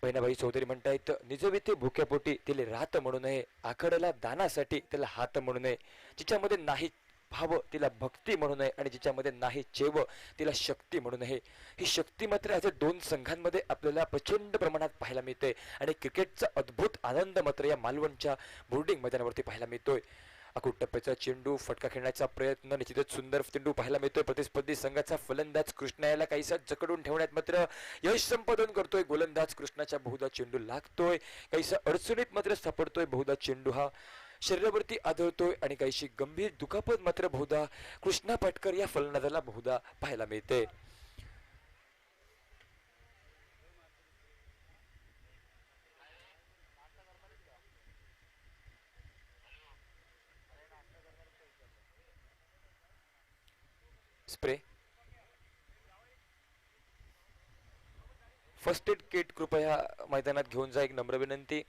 बहिणाबाई चौधरी म्हणतायत निजवी ते भुक्यापोटी तिले रात म्हणू नये, आखडला दानासाठी त्याला हात म्हणू नये, जिच्यामध्ये नाही भाव तिला भक्ती म्हणू नये आणि जिच्यामध्ये नाही चेव तिला शक्ती म्हणू नये. ही शक्ती मात्र आज 2 संघांमध्ये आपल्याला प्रचंड प्रमाणात पाहायला मिळते आणि क्रिकेटचा अद्भुत आनंद मात्र या मालवणच्या बोर्डिंग मैदानावरती पाहायला मिळतोय. अकुट टप्प्याचा चेंडू फटका खेळण्याचा प्रयत्न निश्चितच सुंदर चेंडू पाहायला मिळतोय. प्रतिस्पर्धी संघाचा फलंदाज कृष्णा याला काहीसा जकडून ठेवण्यात मात्र यश संपादन करतोय. गोलंदाज कृष्णाच्या बहुधा चेंडू लागतोय, काहीसा अडचणीत मात्र सापडतोय. बहुधा चेंडू हा शरीरावरती आदळतोय आणि काहीशी गंभीर दुखापत मात्र बहुधा कृष्णा पाटकर या फलंदाजाला बहुधा पाहायला मिळते. स्प्रे फर्स्ट एड किट कृपया मैदानात घेऊन जा, एक नम्र विनंती.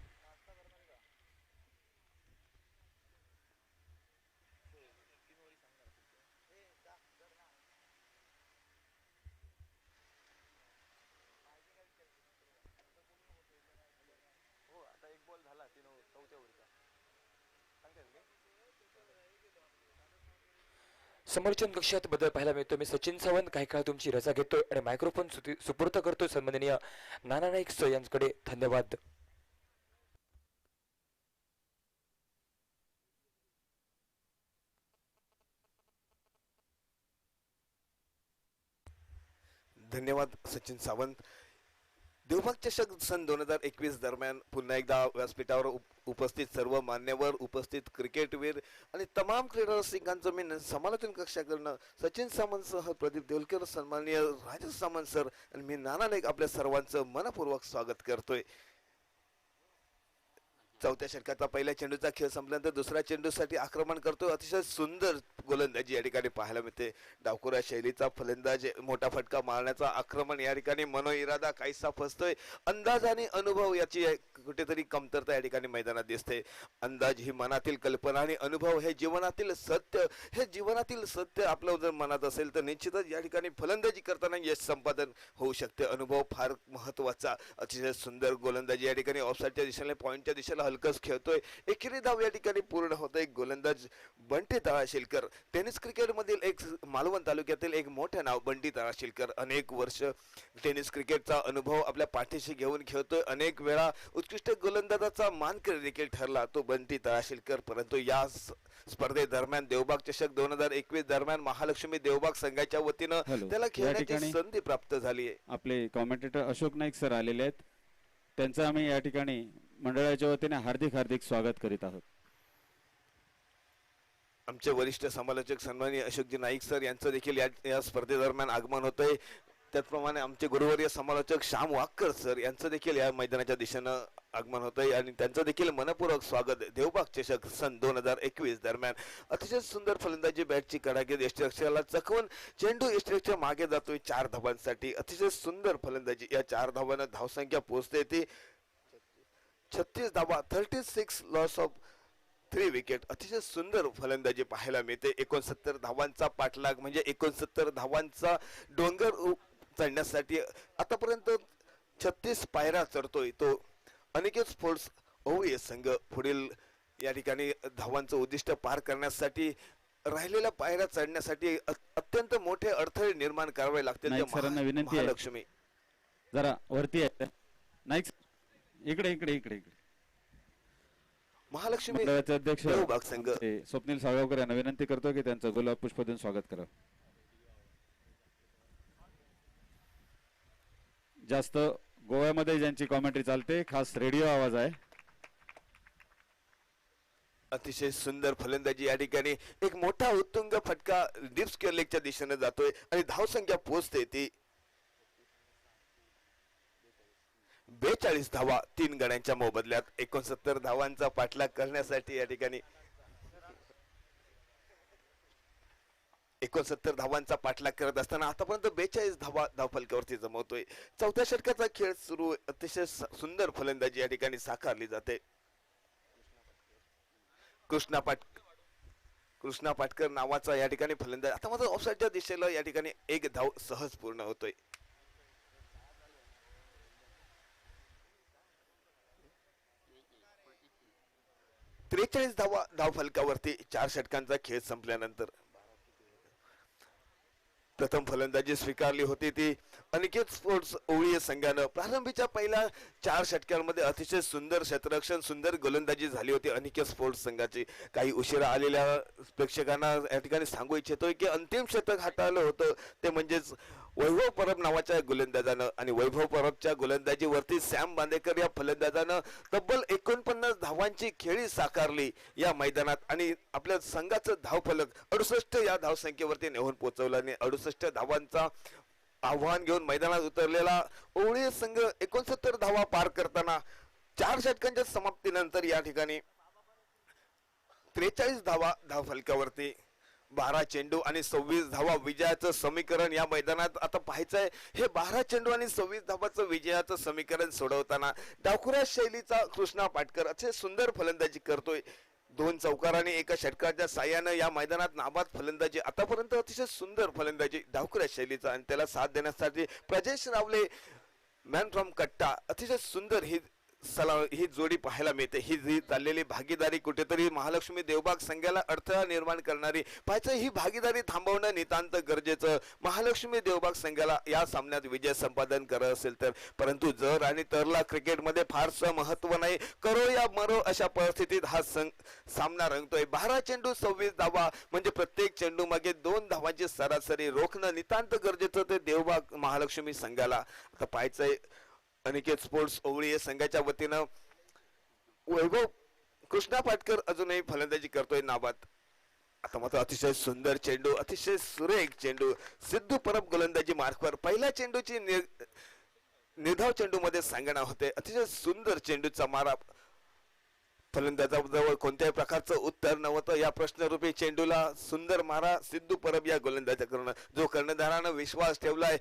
समोरच्या कक्षात बदल पाहायला मिळतो. मी सचिन सावंत काही काळ तुमची रजा घेतोय आणि मायक्रोफोन सुपूर्द करतोय सन्माननीय नाना नाईक सर यांच्याकडे. धन्यवाद. धन्यवाद सचिन सावंत. देवबाग चषक सन 2021 दरम्यान पुन्हा एकदा व्यासपीठावर उपस्थित सर्व मान्यवर, उपस्थित क्रिकेटवीर आणि तमाम क्रीडा रसिकांचं मी समालोचन कक्षाकडनं सचिन सावंतसह प्रदीप देवलकर, सन्माननीय राजेश सामंत सर आणि मी नाना नाईक आपल्या सर्वांचं मनपूर्वक स्वागत करतोय. चौथ्या षटकाचा पहिल्या चेंडूचा खेळ संपल्यानंतर दुसऱ्या चेंडूसाठी आक्रमण करतोय. अतिशय सुंदर गोलंदाजी या ठिकाणी पाहायला मिळते. डावखुरा शैलीचा फलंदाज, मोठा फटका मारण्याचा आक्रमण या ठिकाणी मनो इरादा काहीसा फसतोय. अंदाज आणि अनुभव याची कुठेतरी कमतरता या ठिकाणी मैदानात दिसते. अंदाज ही मनातील कल्पना आणि अनुभव हे जीवनातील सत्य, हे जीवनातील सत्य आपलं जर मनात असेल तर निश्चितच या ठिकाणी फलंदाजी करताना यश संपादन होऊ शकते. अनुभव फार महत्वाचा. अतिशय सुंदर गोलंदाजी या ठिकाणी ऑफसाईडच्या दिशेने, पॉइंटच्या दिशेला हलकस खेळतोय. एकेरी धाव या ठिकाणी पूर्ण होतोय. गोलंदाज बंटी तळाशीलकर, टेनिस क्रिकेट मधील एक मालवण तालुक्यातील एक मोठे नाव बंटी तळाशीलकर. अनेक वर्ष टेनिस क्रिकेटचा अनुभव आपल्या पाठीशी घेऊन खेळतोय. अनेक वेळा उत्कृष्ट गोलंदाजाचा मानकरी देखील ठरला तो बंटी तळाशीलकर. परंतु या स्पर्धेदरम्यान देवबाग चषक 2021 दरम्यान महालक्ष्मी देवबाग संघाच्या वतीनं त्याला खेळण्याची संधी प्राप्त झाली आहे. आपले कॉमेंटेटर अशोक नाईक सर आलेले आहेत, त्यांचं आम्ही या ठिकाणी मंडळाच्या वतीने हार्दिक हार्दिक स्वागत करीत आहोत. आमचे वरिष्ठ समालोचक सन्माननीय अशोकजी नाईक सर यांचं देखील या स्पर्धेदरम्यान आगमन होतंय. त्याचप्रमाणे आमचे गुरुवर्य समालोचक श्याम वाक्कर सर यांचं देखील या मैदानाच्या दिशेनं आगमन होतंय आणि त्यांचं देखील मनपूर्वक स्वागत. देवबाग चषक सन 2021 दरम्यान अतिशय सुंदर फलंदाजी, बॅटची कडाके, यष्टिरक्षकाला चकवून चेंडू यष्टिरक्षक मागे जातोय 4 धावांसाठी. अतिशय सुंदर फलंदाजी. या 4 धावांना धावसंख्या पोहोचते ती 36 धावा, 36 लॉस ऑफ 3 विकेट. अतिशय सुंदर फलंदाजी पाहायला मिळते. 69 धावांचा पाठलाग म्हणजे 69 धावांचा डोंगर चढण्यासाठी आतापर्यंत 36 पायऱ्या चढतोय तो अनिकेत स्पोर्ट्स ओवीएस संघ. पुढील या ठिकाणी धावांचं उद्दिष्ट पार करण्यासाठी राहिलेल्या पायऱ्या चढण्यासाठी अत्यंत मोठे अडथळे निर्माण करावे लागतील. नाईक सरांना विनंती आहे, महालक्ष्मी जरा वरती आहे. नाईक इकडे इकडे इकडे इकडे. महालक्ष्मी मंडळाचे अध्यक्ष देवबाग संघ स्वप्नील साळगावकर यांना विनंती करतो की त्यांचं गुलाब पुष्प देऊन स्वागत करा. जास्त गोव्यामध्ये ज्यांची कॉमेंट्री चालते, खास रेडिओ आवाज आहे. अतिशय सुंदर फलंदाजी या ठिकाणी. एक मोठा उत्तुंग फटका डीप स्क्वेअर लेगच्या दिशेने जातोय आणि धावसंख्या पोहोचते ती 42 धावा 3 गड्यांच्या मोबदल्यात. 69 धावांचा पाठलाग करण्यासाठी या ठिकाणी 69 धावांचा पाठलाग करत असताना आतापर्यंत 42 धावा धावफलकावरती जमवतोय. चौथ्या षटकाचा खेळ सुरू. अतिशय सुंदर फलंदाजी या ठिकाणी साकारली जाते. कृष्णा पाटकर नावाचा या ठिकाणी फलंदाज. आता मात्र ऑफसाईडच्या दिशेला या ठिकाणी 1 धाव सहज पूर्ण होतोय. त्रेचाळीस धावा धावफलकावरती 4 षटकांचा खेळ संपल्यानंतर. प्रथम फलंदाजी स्वीकारली होती ती अनिकेत स्पोर्ट्स ओळीय संघानं. प्रारंभीच्या पहिल्या 4 षटकांमध्ये अतिशय सुंदर क्षेत्ररक्षण, सुंदर गोलंदाजी झाली होती अनिकेत स्पोर्ट्स संघाची. काही उशिरा आलेल्या प्रेक्षकांना या ठिकाणी सांगू इच्छितोय की अंतिम शतक हाताळलं होतं ते म्हणजेच वैभव परब नावाच्या गोलंदाजानं. आणि वैभव परबच्या गोलंदाजीवरती सॅम बांदेकर या फलंदाजानं तब्बल 49 धावांची खेळी साकारली या मैदानात आणि आपल्या संघाचं धावफलक 68 या धावसंख्येवरती नेऊन पोहोचवलं. आणि 68 धावांचा आव्हान घेऊन मैदानात उतरलेला ओवळी संघ 69 धावा पार करताना 4 षटकांच्या समाप्तीनंतर या ठिकाणी 43 धावा धावफलकावरती, 12 चेंडू आणि 26 धावा विजयाचं समीकरण या मैदानात आता पाहायचंय. हे 12 चेंडू आणि 26 धावाचं विजयाचं समीकरण सोडवताना डावखुऱ्या शैलीचा कृष्णा पाटकर असे सुंदर फलंदाजी करतोय. 2 चौकार आणि 1 षटकाच्या साह्यानं या मैदानात नाबाद फलंदाजी. आतापर्यंत अतिशय सुंदर फलंदाजी डावखुऱ्या शैलीचा आणि त्याला साथ देण्यासाठी प्रजेश रावले मॅन फ्रॉम कट्टा अतिशय सुंदर ही ही जोडी पाहायला मिळते. ही जी चाललेली भागीदारी कुठेतरी महालक्ष्मी देवबाग संघाला अडथळा निर्माण करणारी पाहायचं. ही भागीदारी थांबवणं नितांत गरजेचं. महालक्ष्मी देवबाग संघाला या सामन्यात विजय संपादन करत असेल तर. परंतु जर आणि तरला क्रिकेटमध्ये फारसं महत्व नाही. करो या मरो अशा परिस्थितीत हा सामना रंगतोय. 12 चेंडू 26 धावा म्हणजे प्रत्येक चेंडू मागे 2 धावांची सरासरी रोखणं नितांत गरजेचं ते देवबाग महालक्ष्मी संघाला. आता पाहायचंय अनिकेत स्पोर्ट्स ओवळी या संघाच्या वतीनं वैभव कृष्णा पाटकर अजूनही फलंदाजी करतोय नाबाद. आता मात्र अतिशय सुंदर चेंडू, अतिशय सुरेख चेंडू. सिद्धू परब गोलंदाजी मार्कवर. पहिल्या चेंडूची निर्धाव चेंडू मध्ये सांगणा होते. अतिशय सुंदर चेंडूचा मारा. फलंदाजाजवळ कोणत्याही प्रकारचं उत्तर नव्हतं. या प्रश्नरूपी चेंडूला सुंदर मारा सिद्धू परब या गोलंदाजाकडून, जो कर्णधारानं विश्वास ठेवलाय.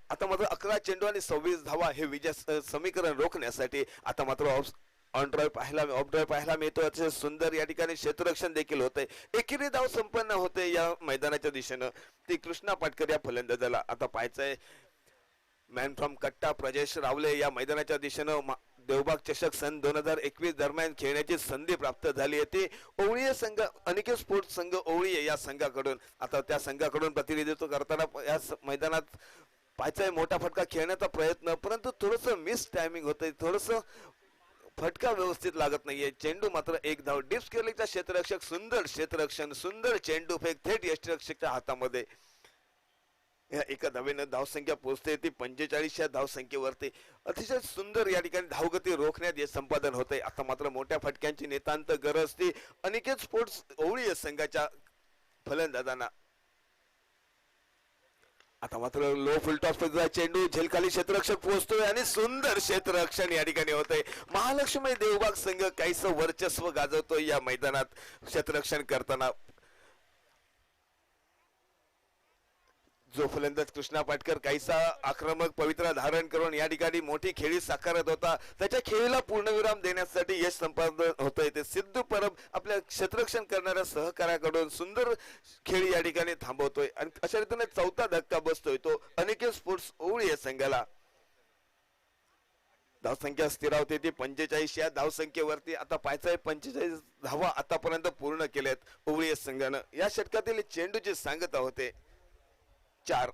आता मात्र 11 चेंडू आणि 26 धावा हे विजय समीकरण रोखण्यासाठी आता मात्र ऑफ ड्राईव्ह पाहायला मिळतो. अतिशय सुंदर या ठिकाणी क्षेत्ररक्षण देखील होतंय. एकेरी धाव संपन्न होते या मैदानाच्या दिशेनं. ती कृष्णा पाटकर या फलंदाजाला. आता पाहायचंय मॅन फ्रॉम कट्टा प्रजेश रावले या मैदानाच्या दिशेनं देवबाग चषक सन 2021 दरम्यान खेळण्याची संधी प्राप्त झाली होती. ओवळीये संघ अनिकेत स्पोर्ट्स संघ ओवळीये या संघाकडून. आता त्या संघाकडून प्रतिनिधित्व करताना या मैदानात पाहायचाय मोठा फटका खेळण्याचा प्रयत्न, परंतु थोडस मिस टायमिंग होतंय. थोडस फटका व्यवस्थित लागत नाहीये. चेंडू मात्र एक धाव. डिप्स केलेचा क्षेत्ररक्षक सुंदर क्षेत्ररक्षण, सुंदर चेंडू फेक थेट यष्टिरक्षकच्या हातामध्ये. या एका धावेनं धावसंख्या पोहोचते ती 45 या धावसंख्येवरती. अतिशय सुंदर या ठिकाणी धावगती रोखण्यात यश संपादन होते. आता मात्र मोठ्या फटक्यांची नितांत गरज ती अनिकेत स्पोर्ट्स ओवळी संघाच्या फलंदाजांना. आता मात्र लो फुलटॉस चेंडू झेलखाली क्षेत्ररक्षक पोहोचतोय आणि सुंदर क्षेत्ररक्षण या ठिकाणी होतंय. महालक्ष्मी देवबाग संघ काहीसं वर्चस्व गाजवतोय या मैदानात क्षेत्ररक्षण करताना. जो फलंदाज कृष्णा पाटकर काहीसा आक्रमक पवित्रा धारण करून या ठिकाणी मोठी खेळी साकारत होता, त्याच्या खेळीला पूर्णविराम देण्यासाठी यश संपादन होतंय. ते सिद्धू परब आपल्या क्षेत्ररक्षण करणाऱ्या सहकार्याकडून सुंदर खेळी या ठिकाणी थांबवतोय आणि अशा रीतीने चौथा धक्का बसतोय तो अनिकेत स्पोर्ट्स ओवळी या संघाला. धावसंख्या स्थिरावते ती 45 या धावसंख्येवरती. आता पाहायचंय 45 धावा आतापर्यंत पूर्ण केल्यात ओवळी संघानं. या षटकातील चेंडूची सांगता होते 4.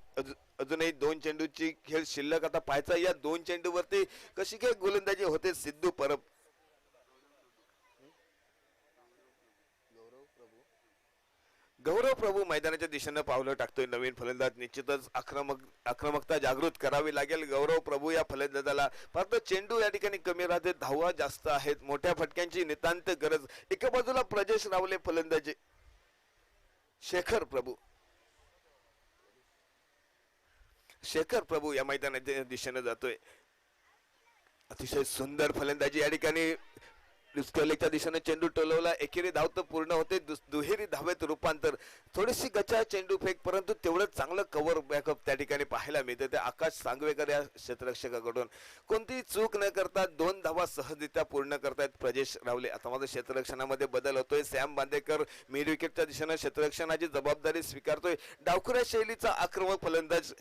अजूनही 2 चेंडूची खेळ शिल्लक. आता पाहायचा या 2 चेंडूवरती कशी काय गोलंदाजी होते सिद्धू परब. गौरव प्रभू मैदानाच्या दिशेनं पावलं टाकतोय. नवीन फलंदाज निश्चितच आक्रमकता जागृत करावी लागेल गौरव प्रभू या फलंदाजाला. फक्त चेंडू या ठिकाणी कमी राहते, धावा जास्त आहेत, मोठ्या फटक्यांची नितांत गरज. एका बाजूला प्रजेश रावले फलंदाजी, शेखर प्रभू या मैदानाच्या दिशेनं जातोय. अतिशय सुंदर फलंदाजी या ठिकाणी. डिस्कलेच्या दिशेने चेंडू टोलवला. एकेरी धाव तर पूर्ण होते, दुहेरी धावेत रूपांतर. थोडीशी गचा चेंडू फेक, परंतु तेवढं चांगलं कव्हर बॅकअप त्या ठिकाणी पाहायला मिळते ते आकाश सांगवेकर या क्षेत्ररक्षकाकडून. कोणतीही चूक न करता 2 धावा सहजरित्या पूर्ण करतायत प्रजेश रावले. आता माझं क्षेत्ररक्षणामध्ये बदल होतोय. सॅम बांदेकर मिड विकेटच्या दिशेनं क्षेत्ररक्षणाची जबाबदारी स्वीकारतोय. डावखुऱ्या शैलीचा आक्रमक फलंदाज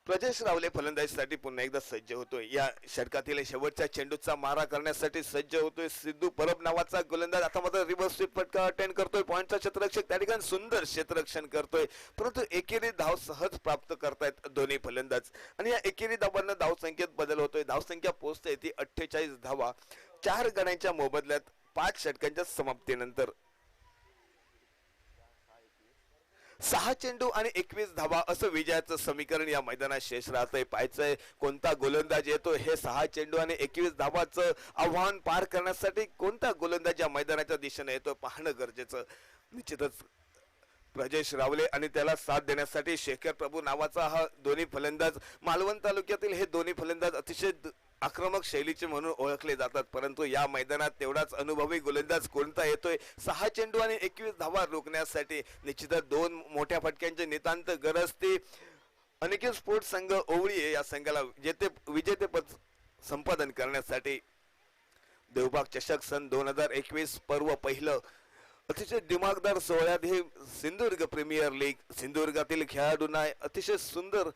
प्रजेश रावले फलंदाजीसाठी पुन्हा एकदा सज्ज होतोय. या षटकातील शेवटच्या चेंडूचा मारा करण्यासाठी सज्ज होतोय सिद्धू परब नावाचा गोलंदाज. आता मात्र रिव्हर्स स्वीप फटका अटेंड करतोय. पॉइंटचा क्षेत्ररक्षक त्या ठिकाणी सुंदर क्षेत्ररक्षण करतोय, परंतु एकेरी धाव सहज प्राप्त करतायत दोन्ही फलंदाज. आणि या एकेरी धावांना धावसंख्येत बदल होतोय. धावसंख्या पोहोचते ती 48 धावा 4 गड्यांच्या मोबदल्यात 5 षटकांच्या समाप्तीनंतर. 6 चेंडू आणि 21 धावा असं विजयाचं समीकरण या मैदानात शेष राहतंय. पाहायचंय कोणता गोलंदाज येतो हे 6 चेंडू आणि 21 धावाचं आव्हान पार करण्यासाठी कोणता गोलंदाज या मैदानाच्या दिशेने येतो पाहणं गरजेचं. निश्चितच प्रजेश रावले आणि त्याला साथ देण्यासाठी शेखर प्रभू नावाचा हा दोन्ही फलंदाज. मालवण तालुक्यातील हे दोन्ही फलंदाज अतिशय आक्रमक शैलीचे म्हणून ओळखले जातात, परंतु या मैदानात तेवढाच अनुभवी गोलंदाज कोणता येतोय 6 चेंडू आणि 21 धावा रोखण्यासाठी. निश्चितच 2 मोठ्या फटक्यांची नितांत गरज ती अनिकेत स्पोर्ट्स संघ ओवळी या संघाला विजेतेपद संपादन करण्यासाठी. देवबाग चषक सन 2021 पर्व पहिलं अतिशय दिमागदार सोहळ्यात हे सिंधुदुर्ग प्रीमियर लीग सिंधुदुर्गातील खेळाडूंना अतिशय सुंदर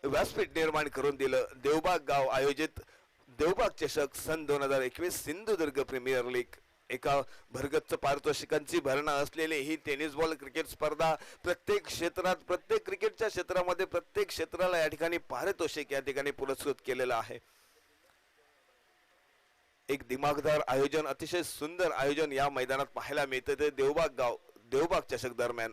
व्यासपीठ निर्माण करून दिलं. देवबाग गाव आयोजित देवबाग चषक सन 2021 सिंधुदुर्ग प्रीमियर लीग एका भरगच्च पारितोषिकांची भरणा असलेली ही टेनिस बॉल क्रिकेट स्पर्धा प्रत्येक क्षेत्रात प्रत्येक क्रिकेटच्या क्षेत्रामध्ये प्रत्येक क्षेत्राला या ठिकाणी पारितोषिक या ठिकाणी पुरस्कृत केलेलं आहे. एक दिमागदार आयोजन अतिशय सुंदर आयोजन या मैदानात पाहायला मिळते ते देवबाग चषक दरम्यान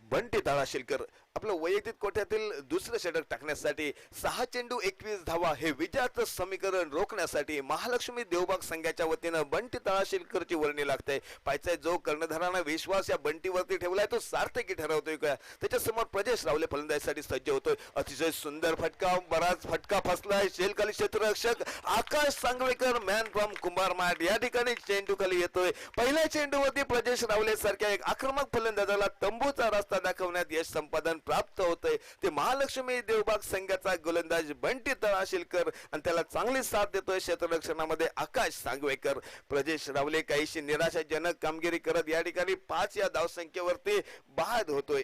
बंटी ताळाशीलकर आपलं वैयक्तिक कोट्यातील दुसरं षटक टाकण्यासाठी 6 चेंडू 21 धावा हे विजयाचं समीकरण रोखण्यासाठी महालक्ष्मी देवबाग संघाच्या वतीनं बंटी ताळाशीलकरची वर्णी लागते. पायचा जो कर्णधारानं विश्वास या बंटीवरती ठेवलाय तो सार्थकी ठरवतोय का. त्याच्या समोर प्रजेश रावले फलंदाजीसाठी सज्ज होतोय. अतिशय सुंदर फटका बराच फटका फसलाय. शेलखाली क्षेत्ररक्षक आकाश सांगवेकर मॅन फ्रॉम कुंभारमाठ या ठिकाणी चेंडू खाली येतोय. पहिल्या चेंडूवरती प्रजेश रावले सारख्या एक आक्रमक फलंदाजाला तंबूचा रस्ता दाखवण्यात यश संपादन प्राप्त होतंय. ते महालक्ष्मी देवबाग संघाचा गोलंदाज बंटी तळाशीलकर आणि त्याला चांगली साथ देतोय क्षेत्ररक्षणामध्ये आकाश सांगवेकर. प्रजेश रावले काहीशी निराशाजनक कामगिरी करत या ठिकाणी 5 या धावसंख्येवरती बाद होतोय.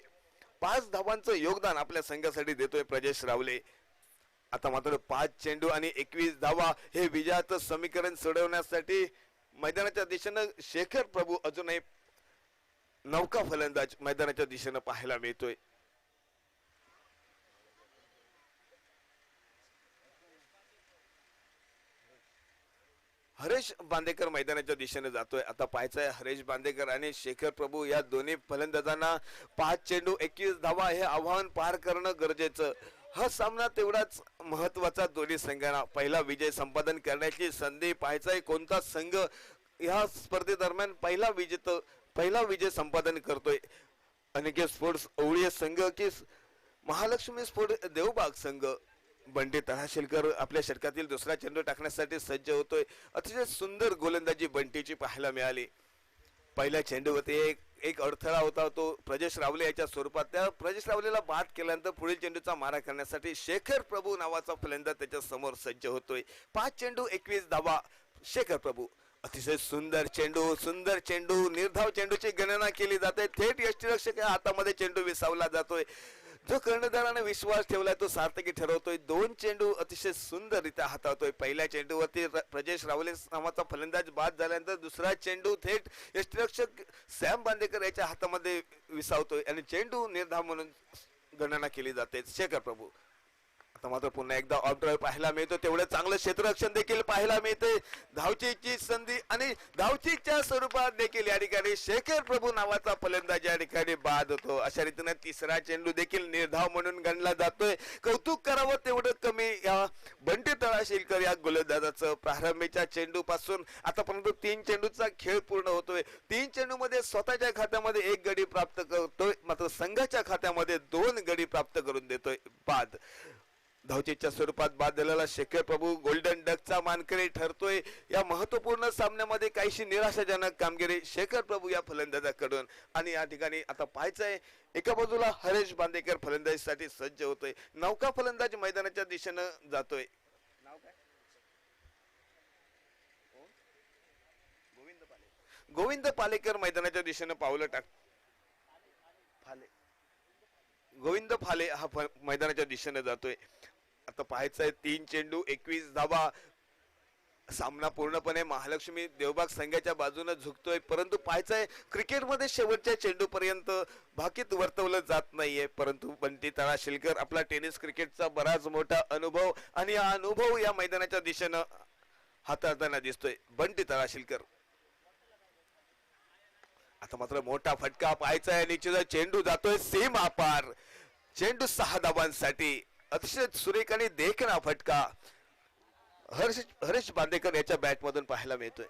5 धावांचं योगदान आपल्या संघासाठी देतोय प्रजेश रावले. आता मात्र 5 चेंडू आणि 21 धावा हे विजयाचं समीकरण सोडवण्यासाठी मैदानाच्या दिशेनं शेखर प्रभू अजूनही नौका फलंदाज मैदानाच्या दिशेनं पाहायला मिळतोय. हरेश बांदेकर मैदानाच्या दिशेने जातोय. आता पाहायचंय हरेश बांदेकर आणि शेखर प्रभू या दोन्ही फलंदाजांना 5 चेंडू 21 धावा हे आव्हान पार करणं गरजेचं. हा सामना तेवढाच महत्वाचा. दोन्ही संघांना पहिला विजय संपादन करण्याची संधी. पाहायचंय कोणता संघ या स्पर्धेदरम्यान पहिला विजय संपादन करतोय. अनिकेत स्पोर्ट्स ओवळीये संघ की महालक्ष्मी स्पोर्ट्स देवबाग संघ. बंटी तळाशीलकर आपल्या षटकातील दुसरा चेंडू टाकण्यासाठी सज्ज होतोय. अतिशय सुंदर गोलंदाजी बंटीची पाहायला मिळाली. पहिल्या चेंडूवरती एक अडथळा होता तो प्रजेश रावले याच्या स्वरूपात. त्या प्रजेश रावलेला बाद केल्यानंतर पुढील चेंडूचा मारा करण्यासाठी शेखर प्रभू नावाचा फलंदाज त्याच्या समोर सज्ज होतोय. 5 चेंडू 21 धावा शेखर प्रभू. अतिशय सुंदर चेंडू निर्धाव चेंडूची गणना केली जाते. थेट यष्टीरक्षक या हातामध्ये चेंडू विसावला जातोय. जो कर्णधाराने विश्वास ठेवलाय तो सार्थकी ठरवतोय. 2 चेंडू अतिशय सुंदररित्या हाताळतोय. पहिल्या चेंडूवरती प्रजेश रावले नावाचा फलंदाज बाद झाल्यानंतर दुसरा चेंडू थेट यष्टीरक्षक सॅम बांदेकर याच्या हातामध्ये विसावतोय आणि चेंडू निर्धाव म्हणून गणना केली जाते. शेखर प्रभू आता मात्र पुन्हा एकदा ऑफ ड्राईव्ह पाहायला मिळतो. तेवढं चांगलं क्षेत्ररक्षण देखील पाहायला मिळते. धावचीची संधी आणि धावचीच्या स्वरूपात देखील या ठिकाणी शेखर प्रभू नावाचा फलंदाज या ठिकाणी बाद होतो. अशा रीतीने तिसरा चेंडू देखील निर्धाव म्हणून गणला जातोय. कौतुक करावं तेवढं कमी या बंटी तळाशीलकर या गोलंदाजाचं. प्रारंभीच्या चेंडू पासून आतापर्यंत 3 चेंडूचा खेळ पूर्ण होतोय. 3 चेंडू मध्ये स्वतःच्या खात्यामध्ये 1 गडी प्राप्त करतोय. मात्र संघाच्या खात्यामध्ये 2 गडी प्राप्त करून देतोय. बाद धावचीच्या स्वरूपात बाद झालेला शेखर प्रभू गोल्डन डकचा मानकरी ठरतोय. या महत्वपूर्ण सामन्यामध्ये काहीशी निराशाजनक कामगिरी शेखर प्रभू या फलंदाजाकडून. आणि या ठिकाणी आता पाहायचंय एका बाजूला हरेश बांदेकर फलंदाजीसाठी सज्ज होतोय. नौका फलंदाज मैदानाच्या दिशेनं जातोय. गोविंद पालेकर मैदानाच्या दिशेनं पावलं गोविंद फाले हा मैदानाच्या दिशेने जातोय. आता पाहायचंय 3 चेंडू 21 धावा. सामना पूर्णपणे महालक्ष्मी देवबाग संघाच्या बाजूने झुकतोय. परंतु पाहायचंय क्रिकेटमध्ये शेवटच्या चेंडू पर्यंत भाकीत वर्तवलं जात नाहीये. परंतु बंटी तळाशीलकर आपला टेनिस क्रिकेटचा बराच मोठा अनुभव आणि हा अनुभव या मैदानाच्या दिशेनं हाताळताना दिसतोय बंटी तळाशीलकर. आता मात्र मोठा फटका पाहायचा आहे. निश्चित चेंडू जातोय सीमा पार. चेंडू 6 धावांसाठी. अतिशय सुरेख आणि देखणा फटका हरेश बांदेकर याच्या बॅट मधून पाहायला मिळतोय.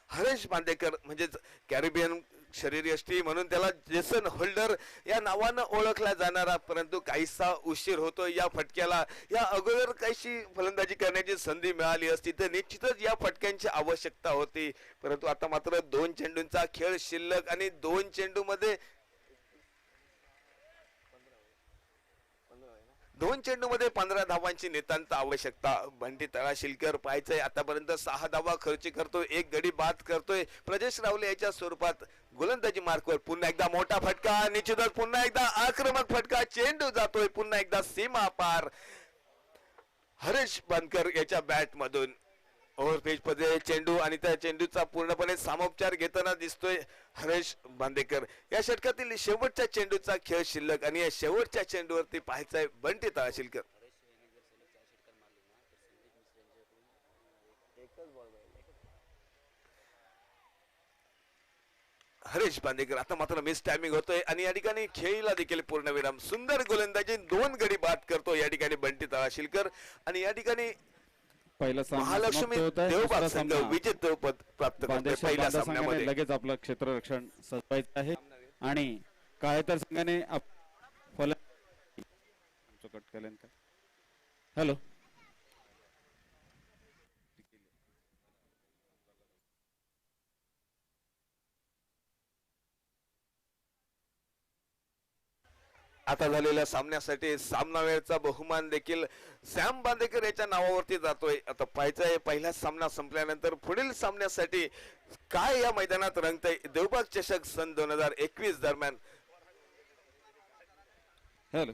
हरेश बांदेकर म्हणजेच कॅरिबियन शरीरयष्टी म्हणून त्याला जेसन होल्डर या नावानं ओळखला जाणारा. परंतु काहीसा उशीर होतो या फटक्याला. या अगोदर काहीशी फलंदाजी करण्याची संधी मिळाली असती तर निश्चितच या फटक्यांची आवश्यकता होती. परंतु आता मात्र 2 चेंडूंचा खेळ शिल्लक आणि 2 चेंडू मध्ये 2 चेंडूमध्ये 15 धावांची नितांत आवश्यकता. बंटी तळाशिलकर पाहायचंय आतापर्यंत 6 धावा खर्च करतोय, 1 गडी बाद करतोय. प्रजेश रावले याच्या स्वरूपात गोलंदाजी मार्कवर पुन्हा एकदा मोठा फटका, निश्चितच पुन्हा एकदा आक्रमक फटका. चेंडू जातोय पुन्हा एकदा सीमा पार. हरेश बांदकर याच्या बॅट मधून ओव्हरपेज मध्ये चेंडू आणि त्या चेंडूचा पूर्णपणे सामोपचार घेताना दिसतोय हरेश बांदेकर. या षटकातील शेवटच्या चेंडूचा खेळ शिल्लक आणि या शेवटच्या चेंडूवरती पाहायचंय बंटी तळाशिलकर. हरेश बांदेकर आता मात्र मिस टायमिंग होतोय आणि या ठिकाणी खेळीला देखील पूर्णविराम. सुंदर गोलंदाजी, 2 गडी बाद करतो या ठिकाणी बंटी तळाशिलकर. आणि या ठिकाणी पहिला सामना महालक्ष्मी समाप्त होत आहे. देवबाग दुसरा संघ सामना विजेतेपद प्राप्त करतोय बांदेश्वर पहिल्या बांदा संघाने सामन्यामध्ये. लगेच आपलं क्षेत्ररक्षण सजवायचं आहे आणि काळेतर संघाने कट केलं का. हॅलो आता झालेल्या सामन्यासाठी सामना वेळचा बहुमान देखील सॅम बांदेकर याच्या नावावरती जातोय. आता पाहायचंय पहिला सामना संपल्यानंतर पुढील सामन्यासाठी काय या मैदानात रंगतंय. देवबाग चषक सन 2021 दरम्यान. हॅलो